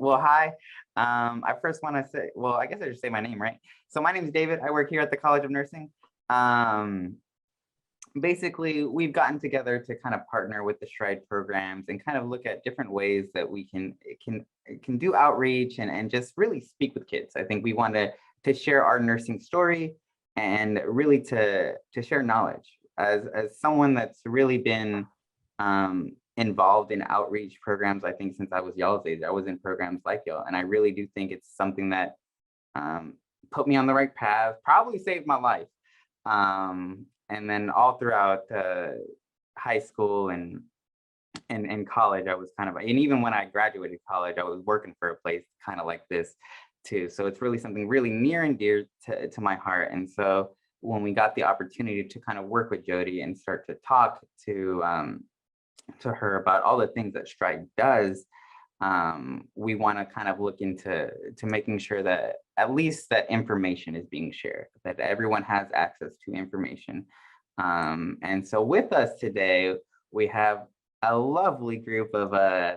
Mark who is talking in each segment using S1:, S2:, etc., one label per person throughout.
S1: Well, hi. I first want to say, well, I guess I should say my name, right? So my name is David. I work here at the College of Nursing. Basically, we've gotten together to kind of partner with the STRIDE programs and kind of look at different ways that we can do outreach and just really speak with kids. I think we want to share our nursing story and really to share knowledge. As someone that's really been involved in outreach programs, I think since I was y'all's age, I was in programs like y'all, and I really do think it's something that put me on the right path, probably saved my life. And then all throughout high school and college, I was kind of, and even when I graduated college, I was working for a place kind of like this too. So it's really something really near and dear to my heart. And so when we got the opportunity to kind of work with Jody and start to talk to her about all the things that STRIDE does, we want to kind of look into making sure that at least that information is being shared, that everyone has access to information. And so with us today, we have a lovely group of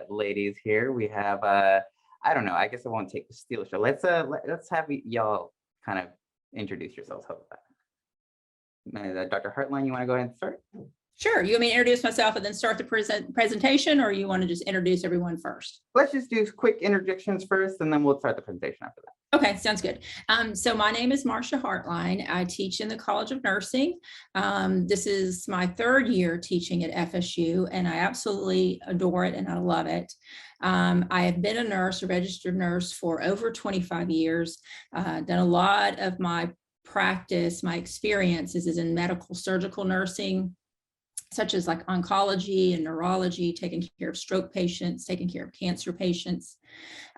S1: ladies here. We have I don't know, I guess I won't take the steal show. Let's have y'all kind of introduce yourselves. How about that? Dr. Hartline, you want to go ahead and start?
S2: Sure. You want me to introduce myself and then start the presentation, or you want to just introduce everyone first?
S1: Let's just do quick introductions first, and then we'll start the presentation after that.
S2: Okay, sounds good. So my name is Marcia Hartline. I teach in the College of Nursing. This is my third year teaching at FSU, and I absolutely adore it and I love it. I have been a nurse, a registered nurse, for over 25 years. Done a lot of my practice, my experiences is in medical surgical nursing, such as like oncology and neurology, taking care of stroke patients, taking care of cancer patients.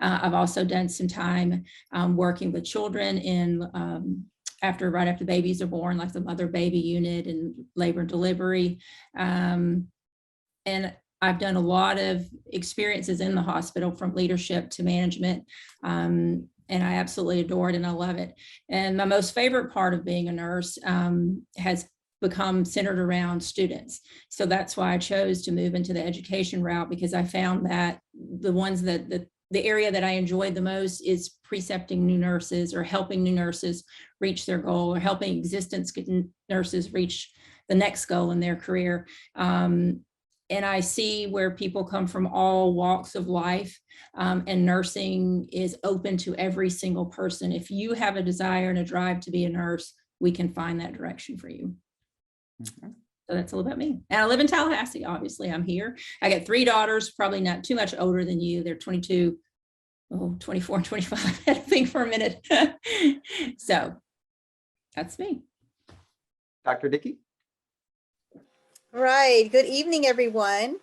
S2: I've also done some time working with children in right after babies are born, like the mother baby unit and labor and delivery. And I've done a lot of experiences in the hospital, from leadership to management. And I absolutely adore it and I love it. And my most favorite part of being a nurse has become centered around students. So that's why I chose to move into the education route, because I found that the area that I enjoyed the most is precepting new nurses, or helping new nurses reach their goal, or helping existing nurses reach the next goal in their career. And I see where people come from all walks of life, and nursing is open to every single person. If you have a desire and a drive to be a nurse, we can find that direction for you. So that's all about me. And I live in Tallahassee. Obviously, I'm here. I got 3 daughters, probably not too much older than you. They're 22, 24, and 25. I had to think for a minute. So that's me.
S1: Dr. Dickey.
S3: All right. Good evening, everyone.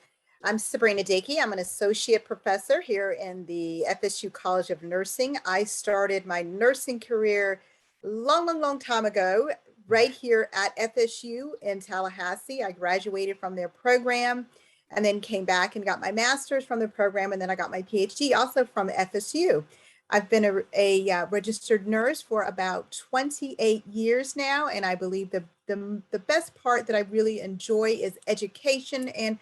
S3: I'm Sabrina Dickey. I'm an associate professor here in the FSU College of Nursing. I started my nursing career long time ago, right here at FSU in Tallahassee. I graduated from their program and then came back and got my master's from the program, and then I got my PhD also from FSU. I've been a registered nurse for about 28 years now, and I believe the best part that I really enjoy is education and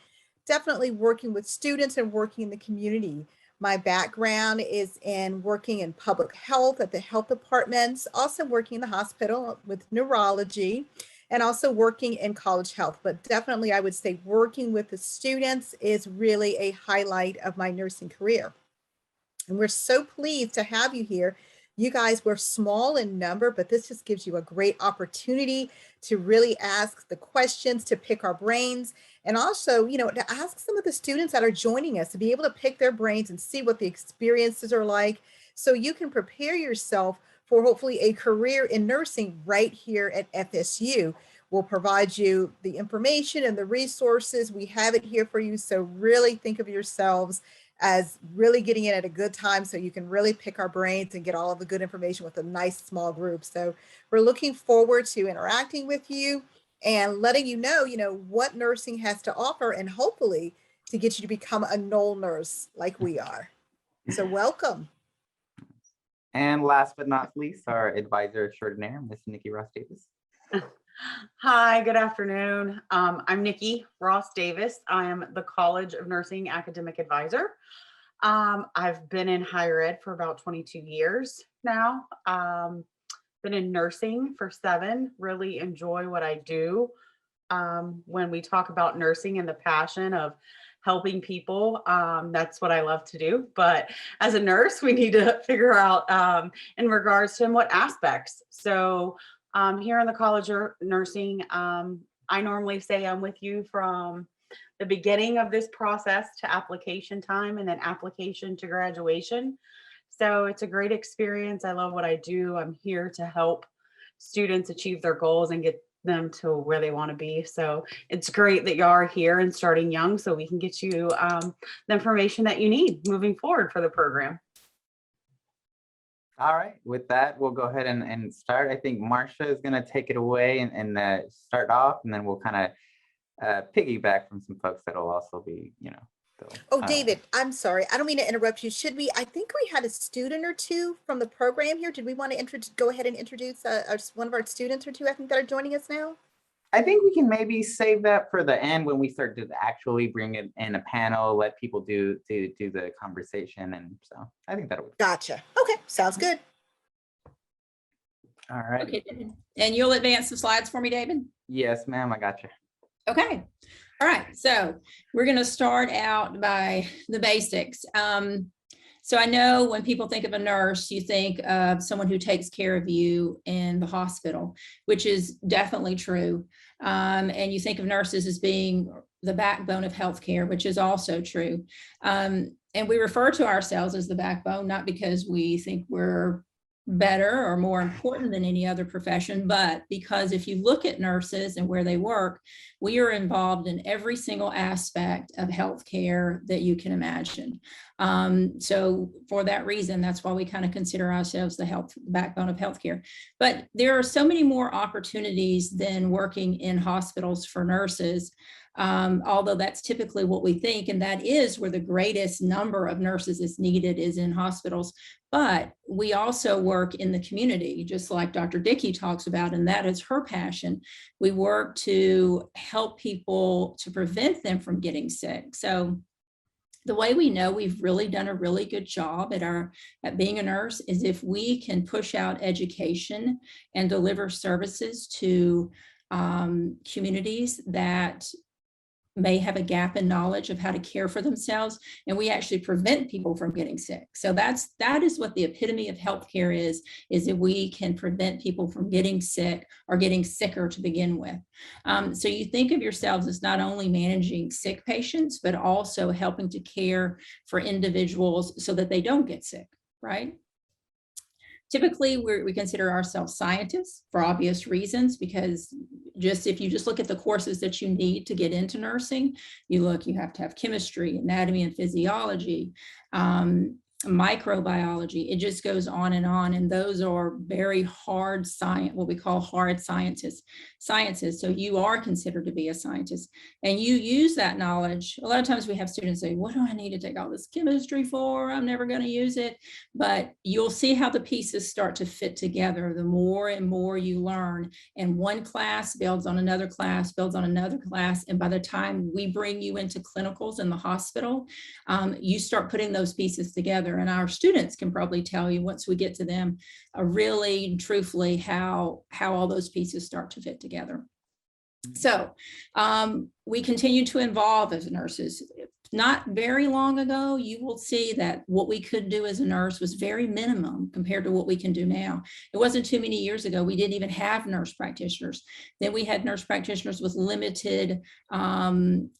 S3: definitely working with students and working in the community. My background is in working in public health at the health departments, also working in the hospital with neurology, and also working in college health. But definitely I would say working with the students is really a highlight of my nursing career. And we're so pleased to have you here. You guys were small in number, but this just gives you a great opportunity to really ask the questions, to pick our brains, and also, to ask some of the students that are joining us, to be able to pick their brains and see what the experiences are like, so you can prepare yourself for hopefully a career in nursing right here at FSU. We'll provide you the information and the resources. We have it here for you. So really think of yourselves as really getting in at a good time, so you can really pick our brains and get all of the good information with a nice small group. So we're looking forward to interacting with you and letting you know, what nursing has to offer, and hopefully to get you to become a Knoll nurse like we are. So welcome.
S1: And last but not least, our advisor extraordinaire, Miss Nikki Ross Davis.
S4: Hi, good afternoon. I'm Nikki Ross Davis. I am the College of Nursing Academic Advisor. I've been in higher ed for about 22 years now. Been in nursing for 7, really enjoy what I do. When we talk about nursing and the passion of helping people, that's what I love to do. But as a nurse, we need to figure out in regards to in what aspects. So here in the College of Nursing, I normally say I'm with you from the beginning of this process to application time and then application to graduation. So it's a great experience. I love what I do. I'm here to help students achieve their goals and get them to where they want to be. So it's great that y'all are here and starting young so we can get you the information that you need moving forward for the program.
S1: All right, with that, we'll go ahead and start. I think Marcia is going to take it away and start off, and then we'll kind of piggyback from some folks that'll also be,
S3: Oh, David, I'm sorry. I don't mean to interrupt you. Should we, I think we had a student or two from the program here. Did we want to go ahead and introduce one of our students or two, I think, that are joining us now?
S1: I think we can maybe save that for the end when we start to actually bring it in a panel, let people do the conversation. And so I think that'll work.
S3: Gotcha. Okay, sounds good.
S1: All right.
S2: Okay, David. And you'll advance the slides for me, David?
S1: Yes, ma'am, I got you.
S2: Okay. All right. So we're going to start out by the basics. So I know when people think of a nurse, you think of someone who takes care of you in the hospital, which is definitely true. And you think of nurses as being the backbone of healthcare, which is also true. And we refer to ourselves as the backbone, not because we think we're better or more important than any other profession, but because if you look at nurses and where they work, we are involved in every single aspect of healthcare that you can imagine. So for that reason, that's why we kind of consider ourselves the backbone of healthcare. But there are so many more opportunities than working in hospitals for nurses. Although that's typically what we think, and that is where the greatest number of nurses is needed is in hospitals. But we also work in the community, just like Dr. Nikki talks about, and that is her passion. We work to help people to prevent them from getting sick. So the way we know we've really done a really good job at being a nurse is if we can push out education and deliver services to communities that may have a gap in knowledge of how to care for themselves, and we actually prevent people from getting sick. So that is what the epitome of healthcare is that we can prevent people from getting sick or getting sicker to begin with. So you think of yourselves as not only managing sick patients, but also helping to care for individuals so that they don't get sick, right? Typically, we consider ourselves scientists for obvious reasons, because if you just look at the courses that you need to get into nursing, you have to have chemistry, anatomy and physiology, microbiology. It just goes on, and those are very hard science, what we call hard sciences. So you are considered to be a scientist, and you use that knowledge. A lot of times we have students say, what do I need to take all this chemistry for? I'm never going to use it. But you'll see how the pieces start to fit together the more and more you learn, and one class builds on another class, builds on another class. And by the time we bring you into clinicals in the hospital, you start putting those pieces together. And our students can probably tell you once we get to them really truthfully how all those pieces start to fit together. So we continue to evolve as nurses. Not very long ago, you will see that what we could do as a nurse was very minimum compared to what we can do now. It wasn't too many years ago, we didn't even have nurse practitioners. Then we had nurse practitioners with limited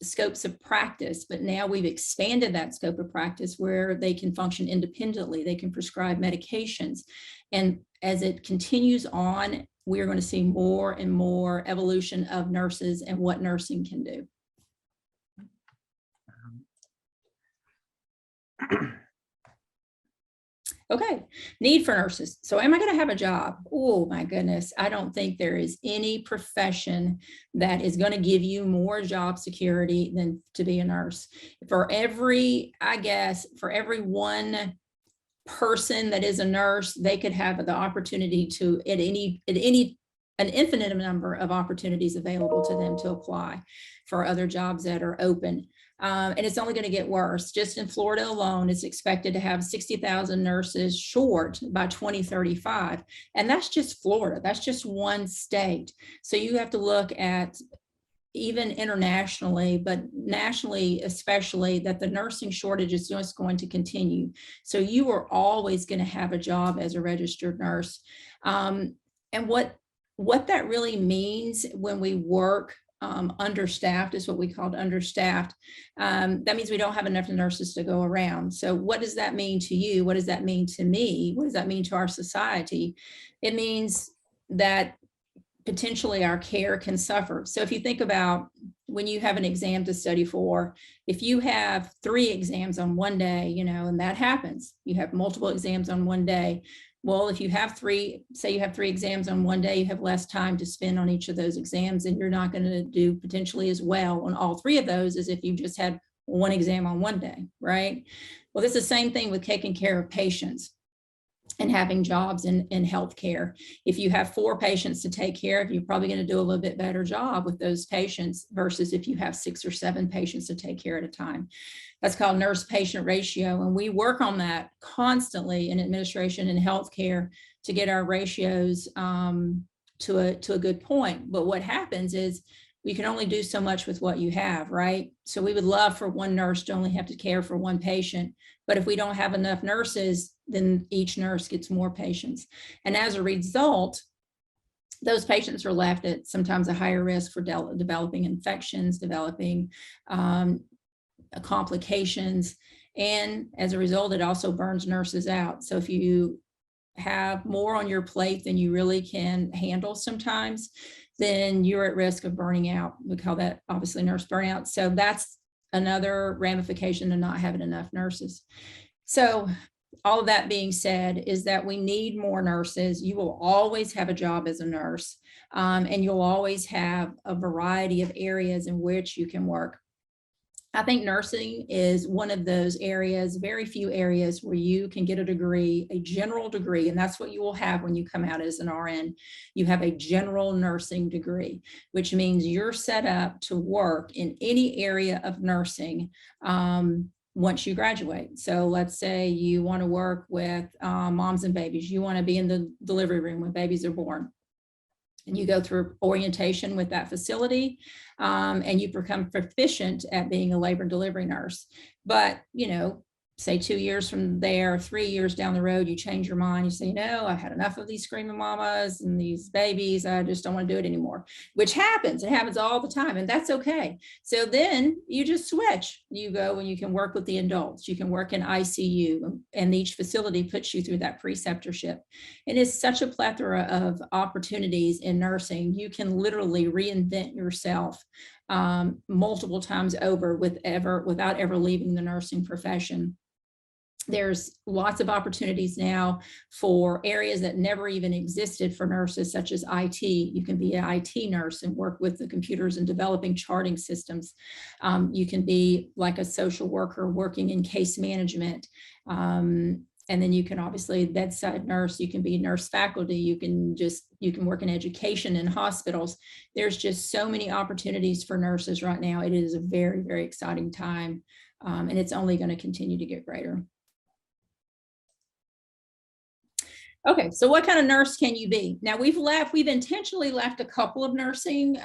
S2: scopes of practice, but now we've expanded that scope of practice where they can function independently, they can prescribe medications. And as it continues on, we're going to see more and more evolution of nurses and what nursing can do. Okay, need for nurses. So am I going to have a job? Oh my goodness. I don't think there is any profession that is going to give you more job security than to be a nurse. For every one person that is a nurse, they could have the opportunity to an infinite number of opportunities available to them to apply for other jobs that are open. And it's only going to get worse. Just in Florida alone, it's expected to have 60,000 nurses short by 2035. And that's just Florida. That's just one state. So you have to look at even internationally, but nationally especially, that the nursing shortage is just going to continue. So you are always going to have a job as a registered nurse. And what that really means when we work understaffed is what we called understaffed. That means we don't have enough nurses to go around. So what does that mean to you? What does that mean to me? What does that mean to our society? It means that potentially our care can suffer. So if you think about when you have an exam to study for, if you have 3 exams on one day, you know, and that happens, you have multiple exams on one day. Well, if you have 3, say you have 3 exams on one day, you have less time to spend on each of those exams, and you're not going to do potentially as well on all 3 of those as if you just had 1 exam on one day, right? Well, it's the same thing with taking care of patients and having jobs in healthcare. If you have 4 patients to take care of, you're probably going to do a little bit better job with those patients versus if you have 6 or 7 patients to take care at a time. That's called nurse-patient ratio. And we work on that constantly in administration and healthcare to get our ratios to a good point. But what happens is we can only do so much with what you have, right? So we would love for one nurse to only have to care for 1 patient. But if we don't have enough nurses, then each nurse gets more patients. And as a result, those patients are left at sometimes a higher risk for developing infections, developing complications. And as a result, it also burns nurses out. So if you have more on your plate than you really can handle sometimes, then you're at risk of burning out. We call that obviously nurse burnout. So that's another ramification of not having enough nurses. So all of that being said is that we need more nurses. You will always have a job as a nurse, and you'll always have a variety of areas in which you can work. I think nursing is one of those areas, very few areas where you can get a degree, a general degree, and that's what you will have when you come out as an RN. You have a general nursing degree, which means you're set up to work in any area of nursing once you graduate. So let's say you want to work with moms and babies. You want to be in the delivery room when babies are born. And you go through orientation with that facility, and you become proficient at being a labor and delivery nurse. But, you know, say 2 years from there, 3 years down the road, you change your mind. You say, no, I've had enough of these screaming mamas and these babies. I just don't want to do it anymore, which happens. It happens all the time, and that's okay. So then you just switch. You go and you can work with the adults. You can work in ICU, and each facility puts you through that preceptorship. It is such a plethora of opportunities in nursing. You can literally reinvent yourself multiple times over without ever leaving the nursing profession. There's lots of opportunities now for areas that never even existed for nurses, such as IT. You can be an IT nurse and work with the computers and developing charting systems. You can be like a social worker working in case management. And then you can obviously bedside nurse, you can be nurse faculty, you can work in education in hospitals. There's just so many opportunities for nurses right now. It is a very, very exciting time, and it's only going to continue to get greater. Okay, so what kind of nurse can you be? Now we've intentionally left a couple of nursing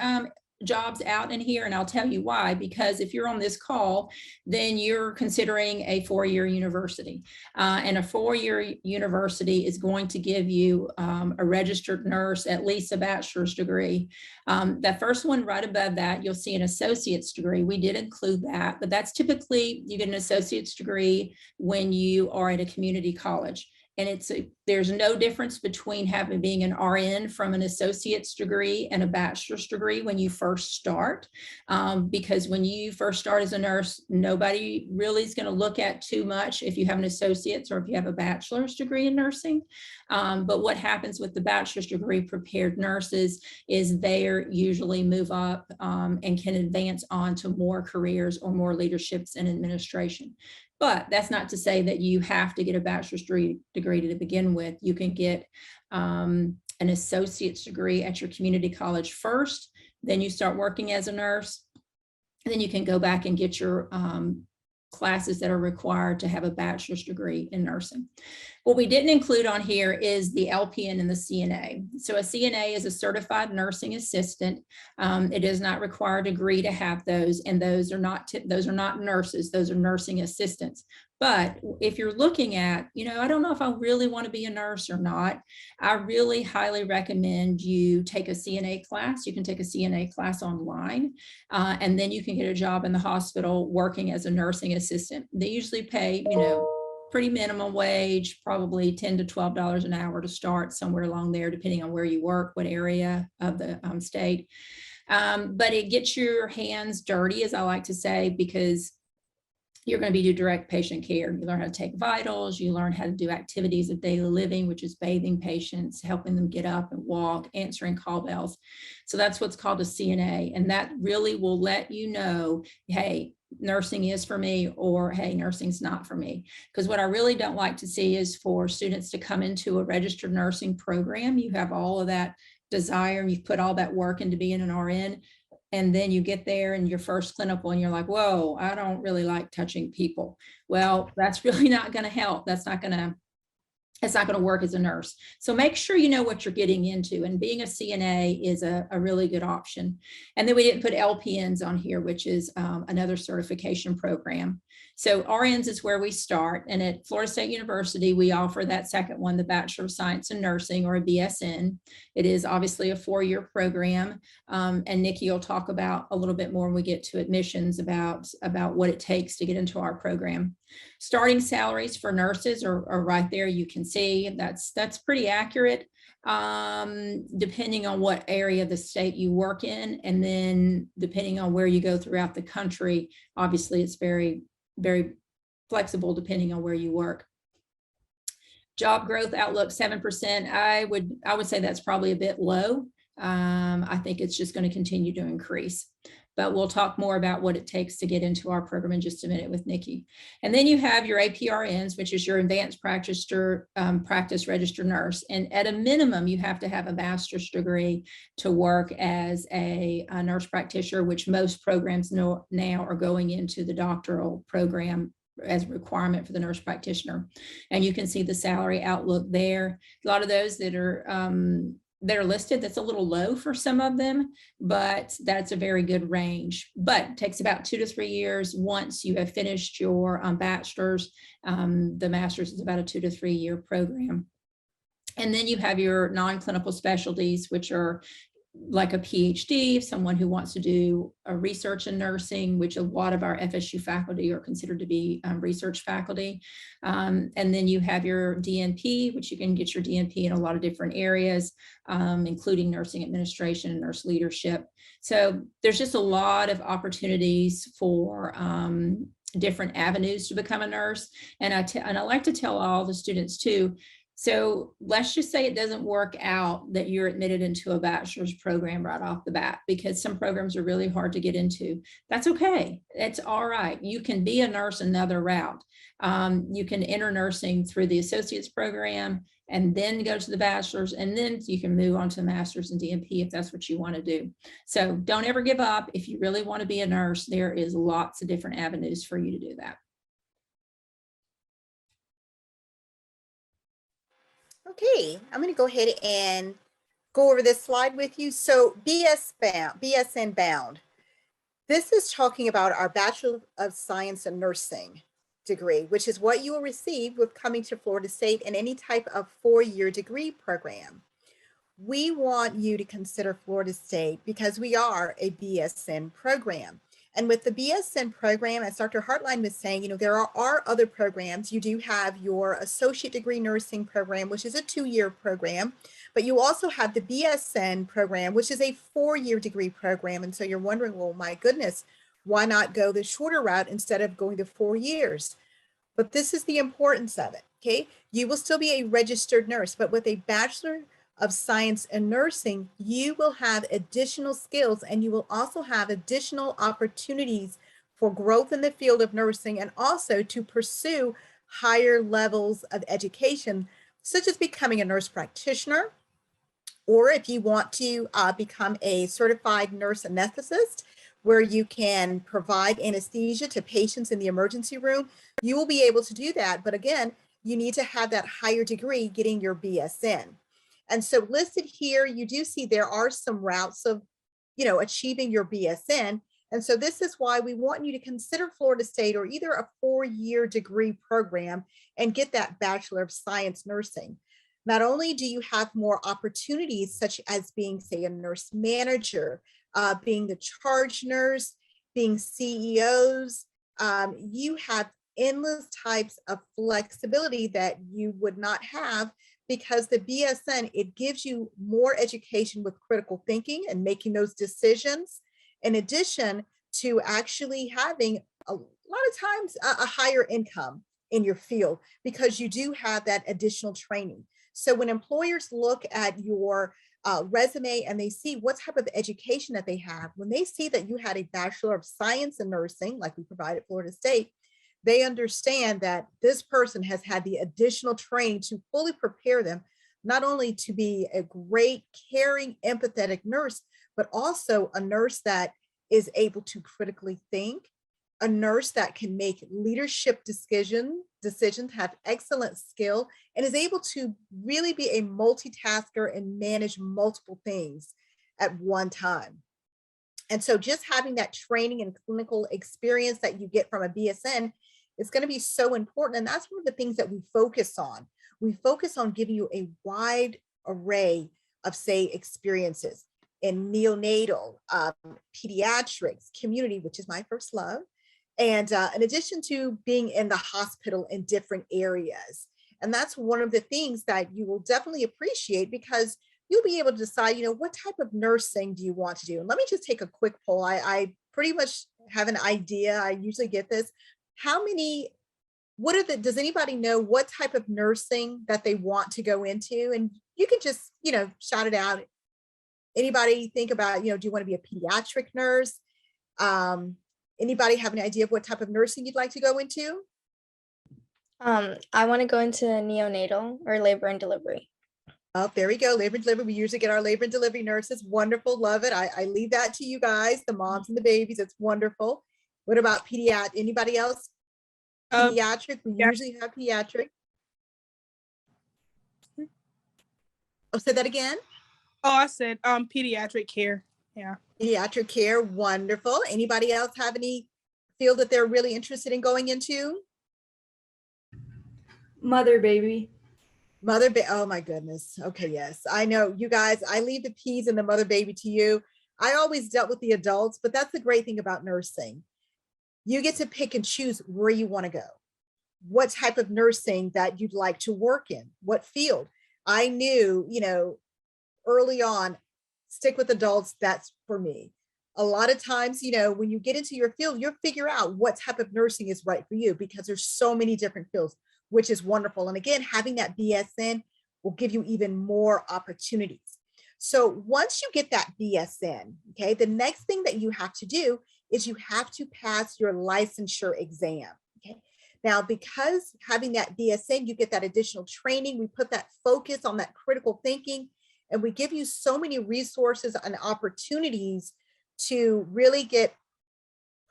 S2: jobs out in here, and I'll tell you why. Because if you're on this call, then you're considering a 4-year university, and a 4-year university is going to give you a registered nurse, at least a bachelor's degree. That first one right above that, you'll see an associate's degree. We did include that, but that's typically you get an associate's degree when you are at a community college. And there's no difference between being an RN from an associate's degree and a bachelor's degree when you first start, because when you first start as a nurse, nobody really is going to look at too much if you have an associate's or if you have a bachelor's degree in nursing. But what happens with the bachelor's degree prepared nurses is they usually move up and can advance on to more careers or more leaderships in administration. But that's not to say that you have to get a bachelor's degree to begin with. You can get an associate's degree at your community college first, then you start working as a nurse. And then you can go back and get your classes that are required to have a bachelor's degree in nursing. What we didn't include on here is the LPN and the CNA. So a CNA is a certified nursing assistant. It is not required a degree to have those, and those are not nurses, those are nursing assistants. But if you're looking at, I don't know if I really want to be a nurse or not, I really highly recommend you take a CNA class. You can take a CNA class online, and then you can get a job in the hospital working as a nursing assistant. They usually pay, pretty minimum wage, probably $10 to $12 an hour to start, somewhere along there, depending on where you work, what area of the state. But it gets your hands dirty, as I like to say, because you're going to be doing direct patient care. You learn how to take vitals, you learn how to do activities of daily living, which is bathing patients, helping them get up and walk, answering call bells. So that's what's called a CNA. And that really will let you know, hey, nursing is for me, or hey, nursing's not for me. Because what I really don't like to see is for students to come into a registered nursing program. You have all of that desire, you've put all that work into being an RN, and then you get there in your first clinical and you're like, whoa, I don't really like touching people. Well, that's really not going to help. It's not going to work as a nurse. So make sure you know what you're getting into, and being a CNA is a really good option. And then we didn't put LPNs on here, which is another certification program. So RNs is where we start. And at Florida State University, we offer that second one, the Bachelor of Science in Nursing, or a BSN. It is obviously a 4-year program. And Nikki will talk about a little bit more when we get to admissions about what it takes to get into our program. Starting salaries for nurses are right there. You can see that's pretty accurate, depending on what area of the state you work in. And then depending on where you go throughout the country, obviously it's very, very flexible depending on where you work. Job growth outlook, 7%. I would say that's probably a bit low. I think it's just going to continue to increase. But we'll talk more about what it takes to get into our program in just a minute with Nikki. And then you have your APRNs, which is your advanced practice registered nurse. And at a minimum, you have to have a master's degree to work as a nurse practitioner, which most programs now are going into the doctoral program as a requirement for the nurse practitioner. And you can see the salary outlook there. A lot of those that are listed, that's a little low for some of them, but that's a very good range. But it takes about 2 to 3 years once you have finished your bachelor's. The master's is about a 2 to 3 year program. And then you have your non-clinical specialties, which are like a PhD, someone who wants to do a research in nursing, which a lot of our FSU faculty are considered to be research faculty. And then you have your DNP, which you can get your DNP in a lot of different areas, including nursing administration and nurse leadership. So there's just a lot of opportunities for different avenues to become a nurse. And I like to tell all the students too, so let's just say it doesn't work out that you're admitted into a bachelor's program right off the bat, because some programs are really hard to get into. That's okay. It's all right. You can be a nurse another route. You can enter nursing through the associate's program and then go to the bachelor's, and then you can move on to the master's and DNP if that's what you want to do. So don't ever give up. If you really want to be a nurse, there is lots of different avenues for you to do that.
S3: Okay, I'm going to go ahead and go over this slide with you. So BSN bound. This is talking about our Bachelor of Science in Nursing degree, which is what you will receive with coming to Florida State in any type of 4-year degree program. We want you to consider Florida State because we are a BSN program. And with the BSN program, as Dr. Hartline was saying, there are other programs. You do have your associate degree nursing program, which is a 2-year program, but you also have the BSN program, which is a 4-year degree program. And so you're wondering, well, my goodness, why not go the shorter route instead of going to 4 years? But this is the importance of it, okay? You will still be a registered nurse, but with a Bachelor of Science in Nursing, you will have additional skills, and you will also have additional opportunities for growth in the field of nursing, and also to pursue higher levels of education, such as becoming a nurse practitioner, or if you want to become a certified nurse anesthetist, where you can provide anesthesia to patients in the emergency room, you will be able to do that. But again, you need to have that higher degree getting your BSN. And so listed here, you do see there are some routes of, achieving your BSN. And so this is why we want you to consider Florida State or either a 4-year degree program and get that Bachelor of Science Nursing. Not only do you have more opportunities, such as being, say, a nurse manager, being the charge nurse, being CEOs, you have endless types of flexibility that you would not have, because the BSN, it gives you more education with critical thinking and making those decisions, in addition to actually having a lot of times a higher income in your field, because you do have that additional training. So when employers look at your resume and they see what type of education that they have, when they see that you had a Bachelor of Science in Nursing, like we provide at Florida State, they understand that this person has had the additional training to fully prepare them, not only to be a great, caring, empathetic nurse, but also a nurse that is able to critically think, a nurse that can make leadership decisions, have excellent skill, and is able to really be a multitasker and manage multiple things at one time. And so just having that training and clinical experience that you get from a BSN is going to be so important. And that's one of the things that we focus on. We focus on giving you a wide array of, say, experiences in neonatal, pediatrics, community, which is my first love. And in addition to being in the hospital in different areas. And that's one of the things that you will definitely appreciate, because you'll be able to decide, what type of nursing do you want to do? And let me just take a quick poll. I pretty much have an idea. I usually get this. Does anybody know what type of nursing that they want to go into? And you can just, shout it out. Anybody think about, do you want to be a pediatric nurse? Anybody have an idea of what type of nursing you'd like to go into?
S5: I want to go into neonatal or labor and delivery.
S3: Oh, there we go. Labor and delivery. We usually get our labor and delivery nurses. Wonderful. Love it. I leave that to you guys, the moms and the babies. It's wonderful. What about pediatric? Anybody else? Pediatric. We usually have pediatric. Oh, say that again.
S6: Oh, I said pediatric care. Yeah.
S3: Pediatric care. Wonderful. Anybody else have any field that they're really interested in going into?
S7: Mother baby.
S3: Oh my goodness. Okay, yes. I know, you guys, I leave the P's and the mother baby to you. I always dealt with the adults, but that's the great thing about nursing. You get to pick and choose where you want to go, what type of nursing that you'd like to work in, what field. I knew, early on, stick with adults, that's for me. A lot of times, when you get into your field, you'll figure out what type of nursing is right for you, because there's so many different fields, which is wonderful. And again, having that BSN will give you even more opportunities. So once you get that BSN, okay, the next thing that you have to do is you have to pass your licensure exam. Okay. Now, because having that BSN, you get that additional training, we put that focus on that critical thinking, and we give you so many resources and opportunities to really get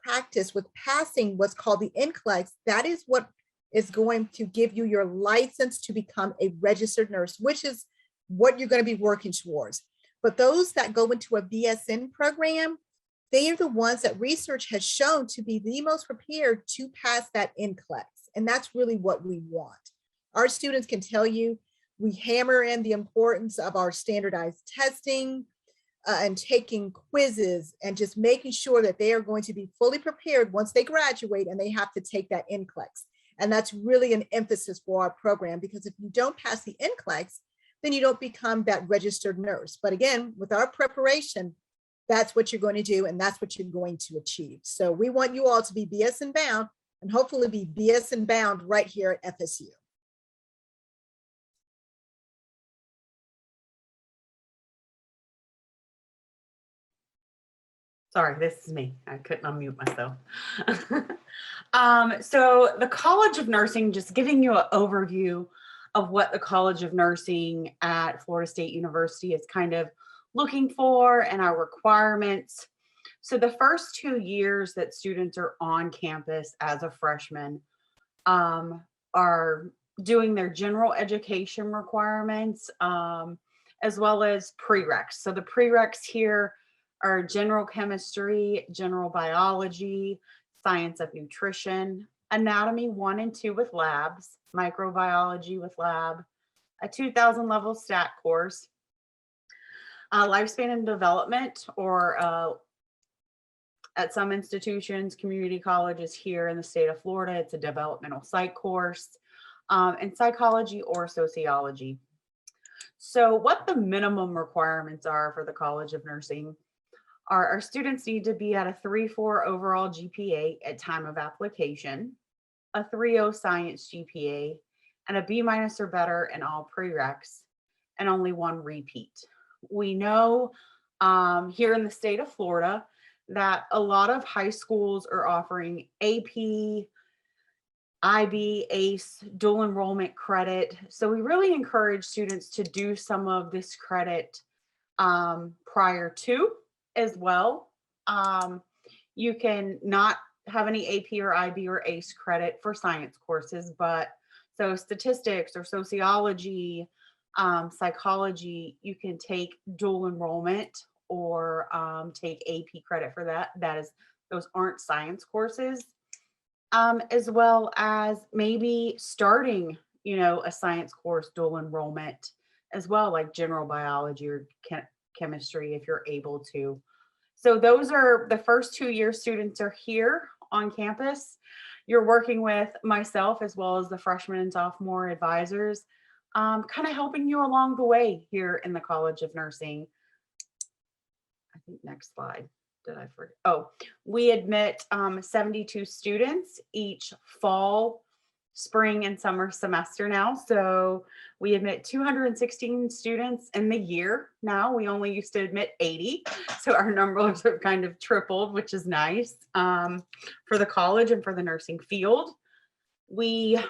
S3: practice with passing what's called the NCLEX. That is what is going to give you your license to become a registered nurse, which is what you're going to be working towards. But those that go into a BSN program, they are the ones that research has shown to be the most prepared to pass that NCLEX. And that's really what we want. Our students can tell you, we hammer in the importance of our standardized testing and taking quizzes and just making sure that they are going to be fully prepared once they graduate and they have to take that NCLEX. And that's really an emphasis for our program, because if you don't pass the NCLEX, then you don't become that registered nurse. But again, with our preparation, that's what you're going to do, and that's what you're going to achieve. So we want you all to be BSN bound, and hopefully be BSN bound right here at FSU.
S4: Sorry, this is me. I couldn't unmute myself. So the College of Nursing, just giving you an overview of what the College of Nursing at Florida State University is kind of looking for and our requirements. So the first 2 years that students are on campus as a freshman are doing their general education requirements, as well as prereqs. So the prereqs here are general chemistry, general biology, science of nutrition, anatomy 1 and 2 with labs, microbiology with lab, a 2000 level stat course, lifespan and development, or at some institutions, community colleges here in the state of Florida, it's a developmental psych course, and psychology or sociology. So what the minimum requirements are for the College of Nursing are our students need to be at a 3.4 overall GPA at time of application, a 3.0 science GPA, and a B- or better in all prereqs, and only 1 repeat. We know here in the state of Florida that a lot of high schools are offering AP, IB, ACE, dual enrollment credit. So we really encourage students to do some of this credit prior to as well. You can not have any AP or IB or ACE credit for science courses, but so statistics or sociology, psychology, you can take dual enrollment or take AP credit for that. Those aren't science courses. As well as maybe starting, a science course dual enrollment as well, like general biology or chemistry, if you're able to. So those are the first 2 years students are here on campus. You're working with myself as well as the freshman and sophomore advisors, kind of helping you along the way here in the College of Nursing. I think next slide. Did I forget? Oh, we admit 72 students each fall, spring, and summer semester now. So we admit 216 students in the year now. We only used to admit 80. So our numbers have kind of tripled, which is nice for the college and for the nursing field. There's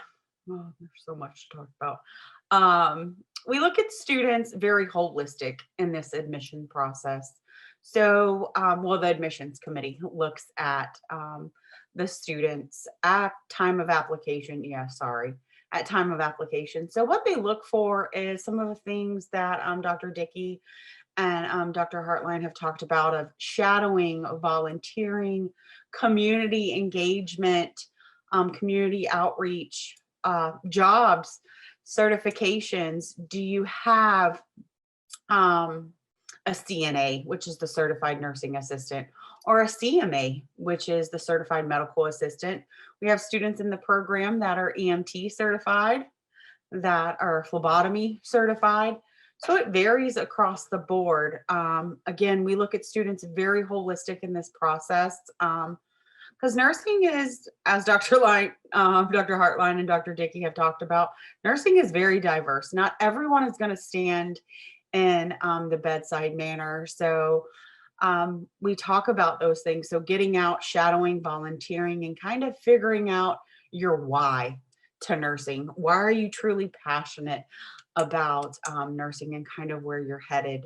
S4: so much to talk about. We look at students very holistic in this admission process. So, the admissions committee looks at the students at time of application. At time of application. So what they look for is some of the things that Dr. Dickey and Dr. Hartline have talked about of shadowing, volunteering, community engagement, community outreach, jobs, certifications. Do you have a CNA, which is the certified nursing assistant, or a CMA, which is the certified medical assistant? We have students in the program that are EMT certified, that are phlebotomy certified. So it varies across the board. Again, we look at students very holistic in this process, because nursing is, as Dr. Hartline and Dr. Dickey have talked about, nursing is very diverse. Not everyone is going to stand in the bedside manner. So we talk about those things. So getting out, shadowing, volunteering, and kind of figuring out your why to nursing. Why are you truly passionate about nursing and kind of where you're headed?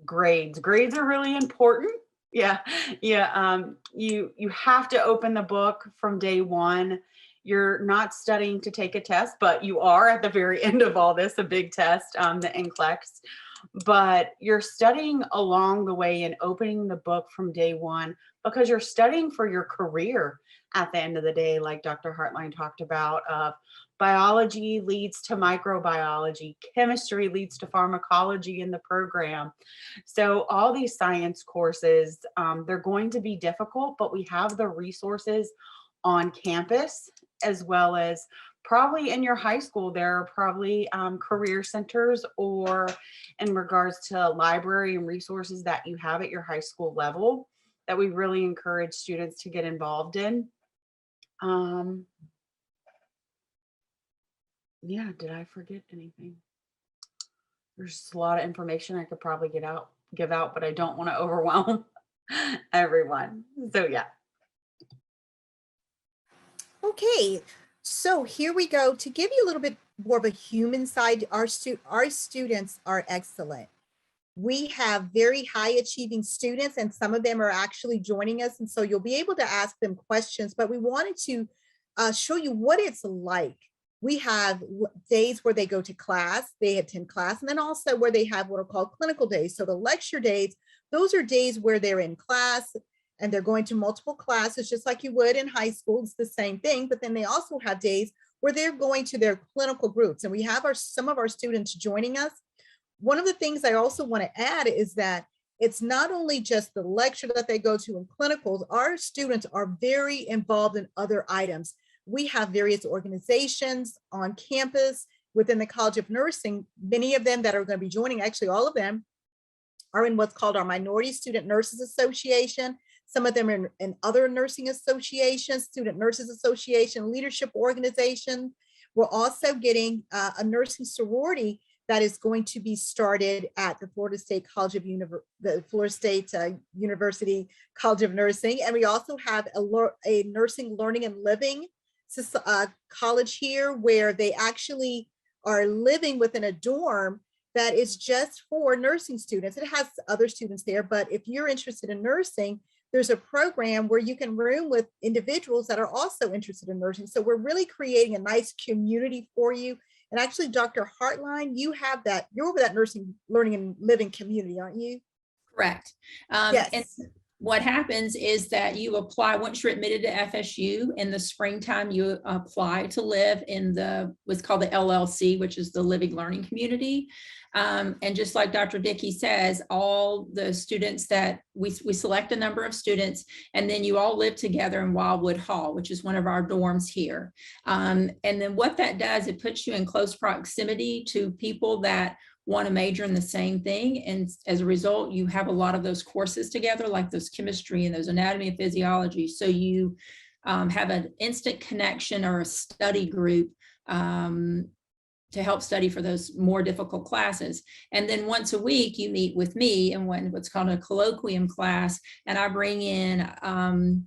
S4: Grades are really important. You have to open the book from day one. You're not studying to take a test, but you are at the very end of all this, a big test, the NCLEX. But you're studying along the way and opening the book from day one because you're studying for your career at the end of the day, like Dr. Hartline talked about. Biology leads to microbiology, chemistry leads to pharmacology in the program. So all these science courses, they're going to be difficult, but we have the resources on campus, as well as probably in your high school. There are probably career centers, or in regards to library and resources that you have at your high school level that we really encourage students to get involved in. Did I forget anything? There's just a lot of information I could probably give out, but I don't want to overwhelm everyone. So yeah.
S3: Okay, so here we go. To give you a little bit more of a human side, our students are excellent. We have very high achieving students, and some of them are actually joining us. And so you'll be able to ask them questions, but we wanted to show you what it's like. We have days where they go to class, they attend class, and then also where they have what are called clinical days. So the lecture days, those are days where they're in class and they're going to multiple classes, just like you would in high school. It's the same thing, but then they also have days where they're going to their clinical groups. And we have some of our students joining us. One of the things I also want to add is that it's not only just the lecture that they go to in clinicals, our students are very involved in other items. We have various organizations on campus within the College of Nursing, many of them that are going to be joining, actually all of them are in what's called our Minority Student Nurses Association. Some of them are in other nursing associations, Student Nurses Association, leadership organization. We're also getting a nursing sorority that is going to be started at the Florida State University College of Nursing. And we also have a nursing learning and living college here, where they actually are living within a dorm that is just for nursing students. It has other students there, but if you're interested in nursing, there's a program where you can room with individuals that are also interested in nursing. So we're really creating a nice community for you. And actually, Dr. Hartline, you're over that nursing, learning and living community, aren't you?
S2: Correct.
S3: Yes.
S2: And what happens is that you apply, once you're admitted to FSU in the springtime, you apply to live in what's called the LLC, which is the Living Learning Community. And just like Dr. Dickey says, all the students that we select a number of students, and then you all live together in Wildwood Hall, which is one of our dorms here. And then what that does, it puts you in close proximity to people that want to major in the same thing. And as a result, you have a lot of those courses together, like those chemistry and those anatomy and physiology. So you have an instant connection or a study group to help study for those more difficult classes. And then once a week, you meet with me in what's called a colloquium class. And I bring in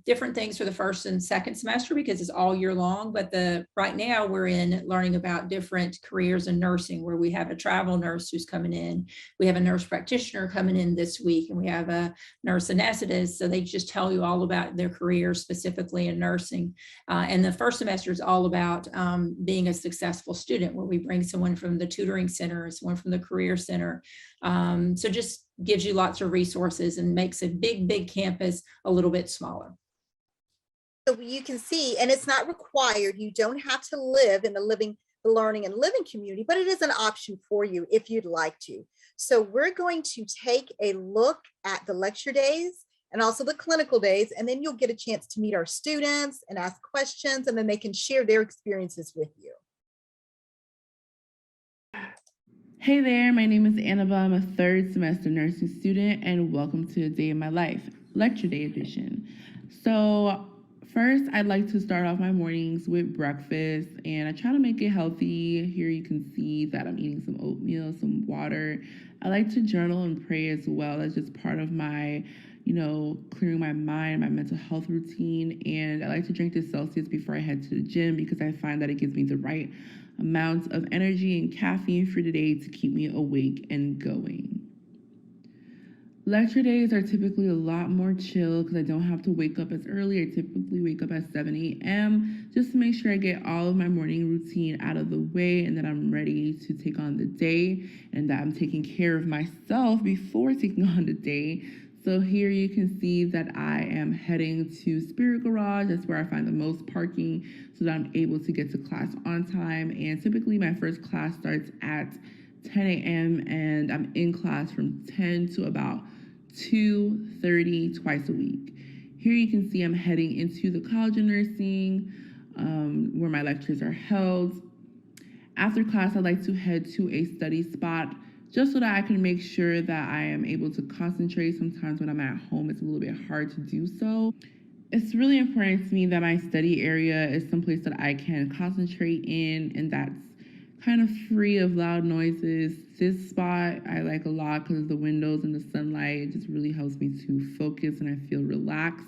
S2: different things for the first and second semester because it's all year long. But right now we're in learning about different careers in nursing, where we have a travel nurse who's coming in. We have a nurse practitioner coming in this week, and we have a nurse anesthetist. So they just tell you all about their career specifically in nursing. And the first semester is all about being a successful student, where we bring someone from the tutoring center, someone from the career center. So just gives you lots of resources and makes a big campus a little bit smaller.
S3: So you can see, and it's not required, you don't have to live in the learning and living community, but it is an option for you if you'd like to. So we're going to take a look at the lecture days and also the clinical days, and then you'll get a chance to meet our students and ask questions, and then they can share their experiences with you.
S7: Hey there, my name is Annabelle. I'm a third semester nursing student, and welcome to A Day in My Life, Lecture Day edition. So first, I'd like to start off my mornings with breakfast, and I try to make it healthy. Here you can see that I'm eating some oatmeal, some water. I like to journal and pray as well. That's just part of my, clearing my mind, my mental health routine. And I like to drink this Celsius before I head to the gym because I find that it gives me the right amounts of energy and caffeine for the day to keep me awake and going. Lecture days are typically a lot more chill because I don't have to wake up as early. I typically wake up at 7 a.m. just to make sure I get all of my morning routine out of the way and that I'm ready to take on the day and that I'm taking care of myself before taking on the day. So here you can see that I am heading to Spirit Garage. That's where I find the most parking so that I'm able to get to class on time. And typically my first class starts at 10 a.m. and I'm in class from 10 to about 2:30 twice a week. Here you can see I'm heading into the College of Nursing, where my lectures are held. After class, I like to head to a study spot just so that I can make sure that I am able to concentrate. Sometimes when I'm at home, it's a little bit hard to do so. It's really important to me that my study area is someplace that I can concentrate in and that's kind of free of loud noises. This spot I like a lot because of the windows and the sunlight. It just really helps me to focus and I feel relaxed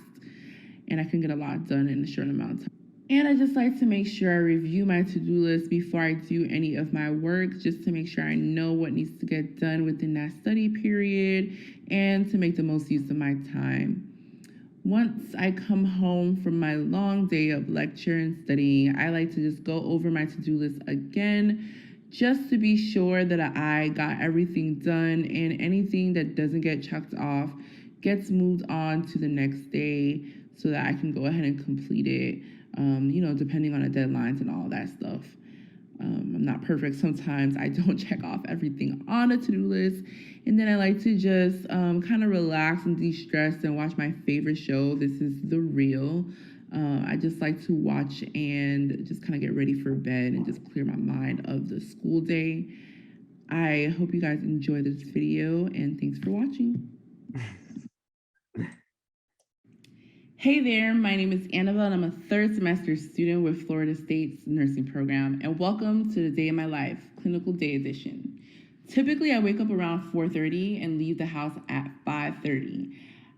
S7: and I can get a lot done in a short amount of time. And I just like to make sure I review my to-do list before I do any of my work, just to make sure I know what needs to get done within that study period and to make the most use of my time. Once I come home from my long day of lecture and studying, I like to just go over my to-do list again, just to be sure that I got everything done and anything that doesn't get checked off gets moved on to the next day so that I can go ahead and complete it, depending on the deadlines and all that stuff. I'm not perfect. Sometimes I don't check off everything on a to-do list. And then I like to just kind of relax and de-stress and watch my favorite show. This is The Real. I just like to watch and just kind of get ready for bed and just clear my mind of the school day. I hope you guys enjoy this video and thanks for watching. Hey there, my name is Annabelle and I'm a third semester student with Florida State's nursing program, and welcome to the Day of My Life, Clinical Day Edition. Typically, I wake up around 4:30 and leave the house at 5:30.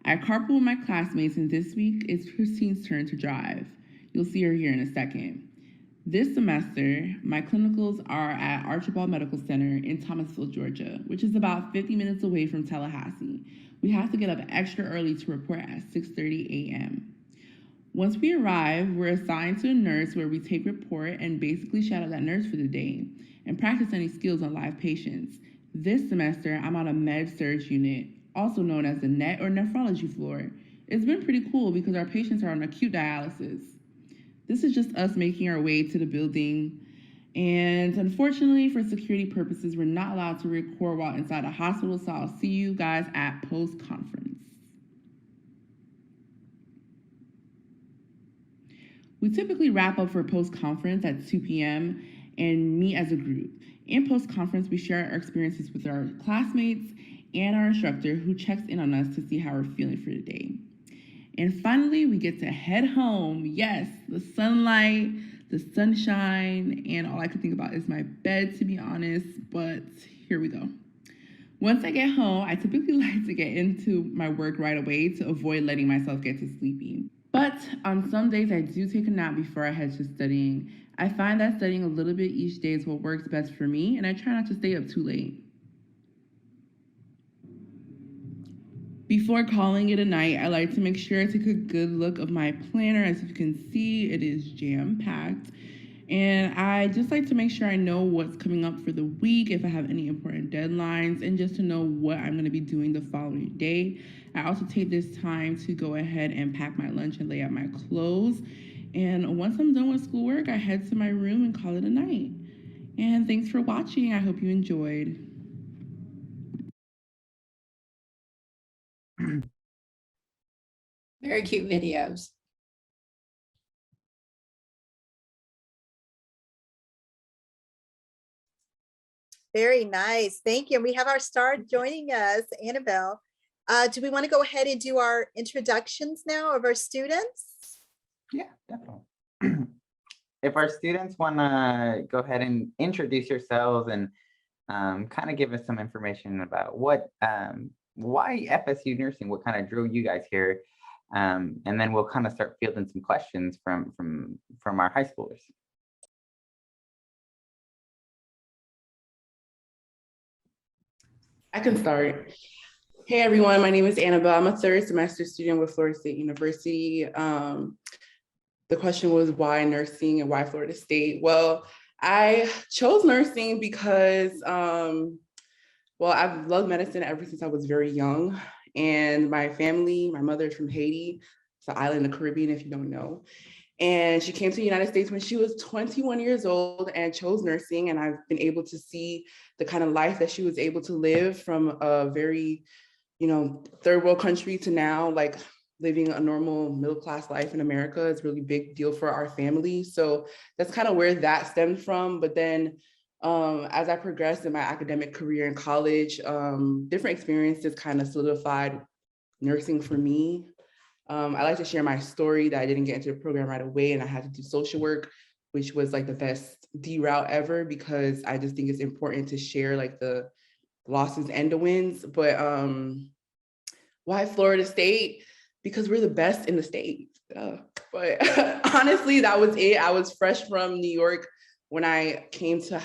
S7: I carpool with my classmates, and this week it's Christine's turn to drive. You'll see her here in a second. This semester, my clinicals are at Archibald Medical Center in Thomasville, Georgia, which is about 50 minutes away from Tallahassee. We have to get up extra early to report at 6:30 a.m. Once we arrive, we're assigned to a nurse where we take report and basically shadow that nurse for the day and practice any skills on live patients. This semester, I'm on a med-surg unit, also known as the net or nephrology floor. It's been pretty cool because our patients are on acute dialysis. This is just us making our way to the building. And unfortunately, for security purposes, we're not allowed to record while inside a hospital, so I'll see you guys at post-conference. We typically wrap up for post-conference at 2 p.m. and meet as a group. In post-conference, we share our experiences with our classmates and our instructor who checks in on us to see how we're feeling for the day. And finally, we get to head home. Yes, the sunlight, the sunshine, and all I can think about is my bed, to be honest, but here we go. Once I get home, I typically like to get into my work right away to avoid letting myself get too sleepy. But on some days, I do take a nap before I head to studying. I find that studying a little bit each day is what works best for me, and I try not to stay up too late. Before calling it a night, I like to make sure I take a good look of my planner. As you can see, it is jam-packed. And I just like to make sure I know what's coming up for the week, if I have any important deadlines, and just to know what I'm going to be doing the following day. I also take this time to go ahead and pack my lunch and lay out my clothes. And once I'm done with schoolwork, I head to my room and call it a night. And thanks for watching. I hope you enjoyed.
S2: Very cute videos.
S3: Very nice. Thank you. And we have our star joining us, Annabelle. Do we want to go ahead and do our introductions now of our students?
S1: Yeah, definitely. If our students want to go ahead and introduce yourselves and kind of give us some information about why FSU Nursing, what kind of drew you guys here, and then we'll kind of start fielding some questions from our high schoolers.
S7: I can start. Hey everyone, my name is Annabelle. I'm a third semester student with Florida State University. The question was why nursing and why Florida State? Well, I chose nursing because, I've loved medicine ever since I was very young. And my family, my mother is from Haiti. It's an island in the Caribbean, if you don't know. And she came to the United States when she was 21 years old and chose nursing. And I've been able to see the kind of life that she was able to live from a very, third world country to now, like living a normal middle-class life in America is really big deal for our family. So that's kind of where that stemmed from. But then as I progressed in my academic career in college, different experiences kind of solidified nursing for me. I like to share my story that I didn't get into the program right away and I had to do social work, which was like the best D route ever, because I just think it's important to share like the losses and the wins. But why Florida State? Because we're the best in the state. But honestly, that was it. I was fresh from New York when I came to,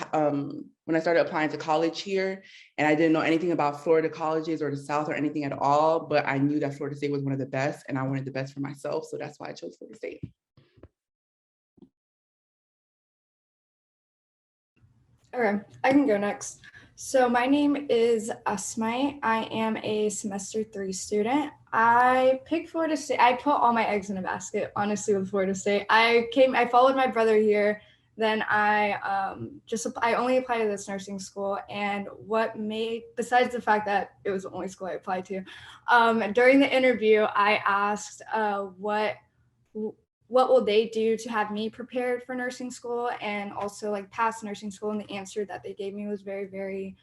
S7: when I started applying to college here, and I didn't know anything about Florida colleges or the South or anything at all, but I knew that Florida State was one of the best, and I wanted the best for myself. So that's why I chose Florida State.
S5: Okay, I can go next. So my name is Asmai. I am a semester 3 student. I picked Florida State. I put all my eggs in a basket, honestly, with Florida State. I followed my brother here. Then I only applied to this nursing school. And besides the fact that it was the only school I applied to, during the interview, I asked what will they do to have me prepared for nursing school and also like pass nursing school? And the answer that they gave me was very, very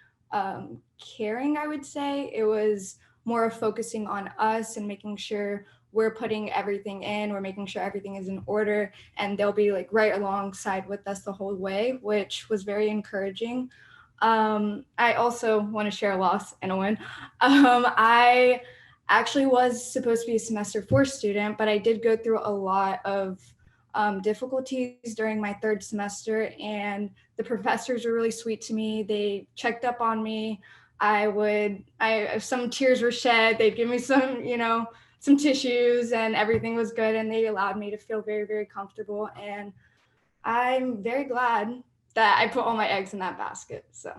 S5: caring, I would say. It was more of focusing on us and making sure we're putting everything in, we're making sure everything is in order, and they'll be like right alongside with us the whole way, which was very encouraging. I also want to share a loss and a win. I actually was supposed to be a semester 4 student, but I did go through a lot of difficulties during my 3rd semester, and the professors were really sweet to me. They checked up on me. If some tears were shed, they'd give me some tissues, and everything was good, and they allowed me to feel very, very comfortable. And I'm very glad that I put all my eggs in that basket. So.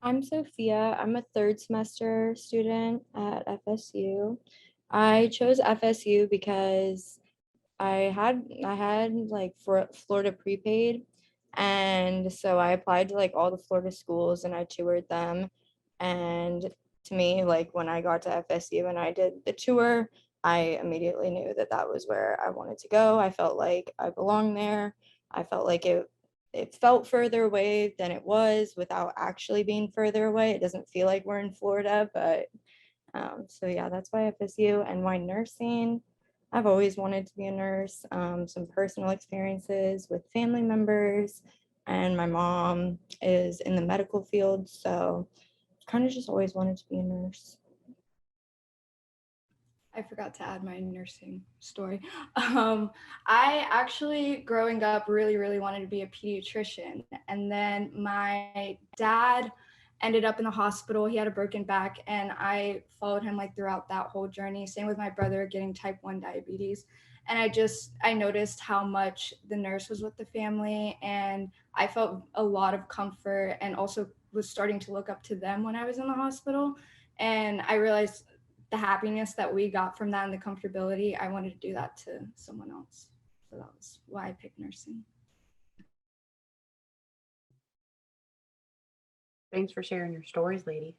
S8: I'm Sophia. I'm a 3rd semester student at FSU. I chose FSU because I had like for Florida prepaid, and so I applied to like all the Florida schools and I toured them. And to me, like when I got to FSU and I did the tour, I immediately knew that that was where I wanted to go. I felt like I belonged there. I felt like it felt further away than it was without actually being further away. It doesn't feel like we're in Florida, but so yeah, that's why FSU. And why nursing. I've always wanted to be a nurse. Some personal experiences with family members, and my mom is in the medical field, so kind of just always wanted to be a nurse.
S5: I forgot to add my nursing story. I actually, growing up, really, really wanted to be a pediatrician. And then my dad ended up in the hospital. He had a broken back, and I followed him like throughout that whole journey. Same with my brother getting type 1 diabetes. And I noticed how much the nurse was with the family, and I felt a lot of comfort, and also was starting to look up to them when I was in the hospital. And I realized the happiness that we got from that and the comfortability, I wanted to do that to someone else. So that was why I picked nursing.
S4: Thanks for sharing your stories, ladies.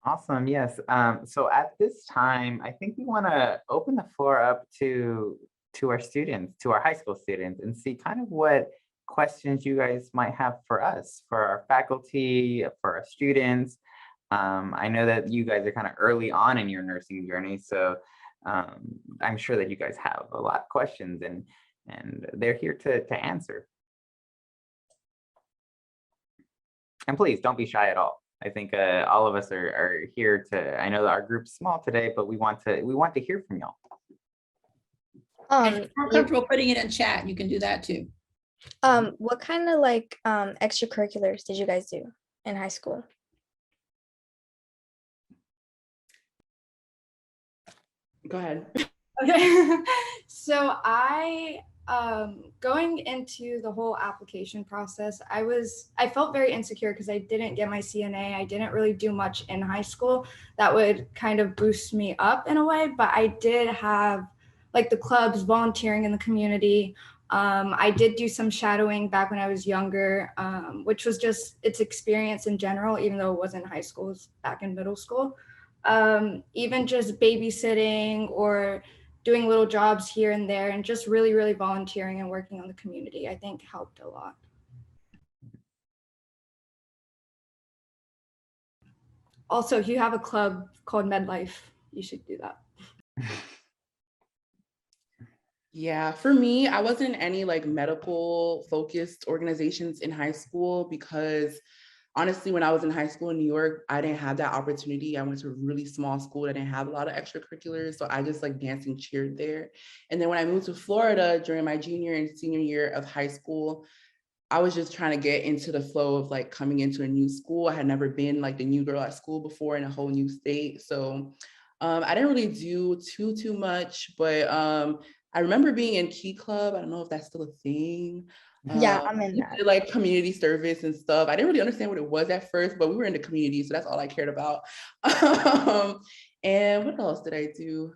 S1: Awesome. Yes. So at this time, I think we want to open the floor up to our students, to our high school students, and see kind of what questions you guys might have for us, for our faculty, for our students. I know that you guys are kind of early on in your nursing journey, so I'm sure that you guys have a lot of questions, and they're here to answer. And please don't be shy at all. I think all of us are here to. I know that our group's small today, but we want to hear from y'all.
S2: If you're comfortable putting it in chat, you can do that too.
S8: What kind of like extracurriculars did you guys do in high school?
S7: Go ahead.
S5: Okay. So going into the whole application process, I felt very insecure because I didn't get my CNA. I didn't really do much in high school that would kind of boost me up in a way, but I did have like the clubs, volunteering in the community. I did do some shadowing back when I was younger, which was just its experience in general, even though it wasn't high school, it was back in middle school. Even just babysitting or doing little jobs here and there, and just really, really volunteering and working on the community, I think helped a lot. Also, if you have a club called MedLife, you should do that.
S7: Yeah, for me, I wasn't in any like medical focused organizations in high school because honestly, when I was in high school in New York, I didn't have that opportunity. I went to a really small school that didn't have a lot of extracurriculars. So I just like danced and cheered there. And then when I moved to Florida during my junior and senior year of high school, I was just trying to get into the flow of like coming into a new school. I had never been like the new girl at school before in a whole new state. So I didn't really do too much, but I remember being in Key Club. I don't know if that's still a thing.
S8: Yeah, I'm in that.
S7: Did, like community service and stuff. I didn't really understand what it was at first, but we were in the community, so that's all I cared about. And what else did I do?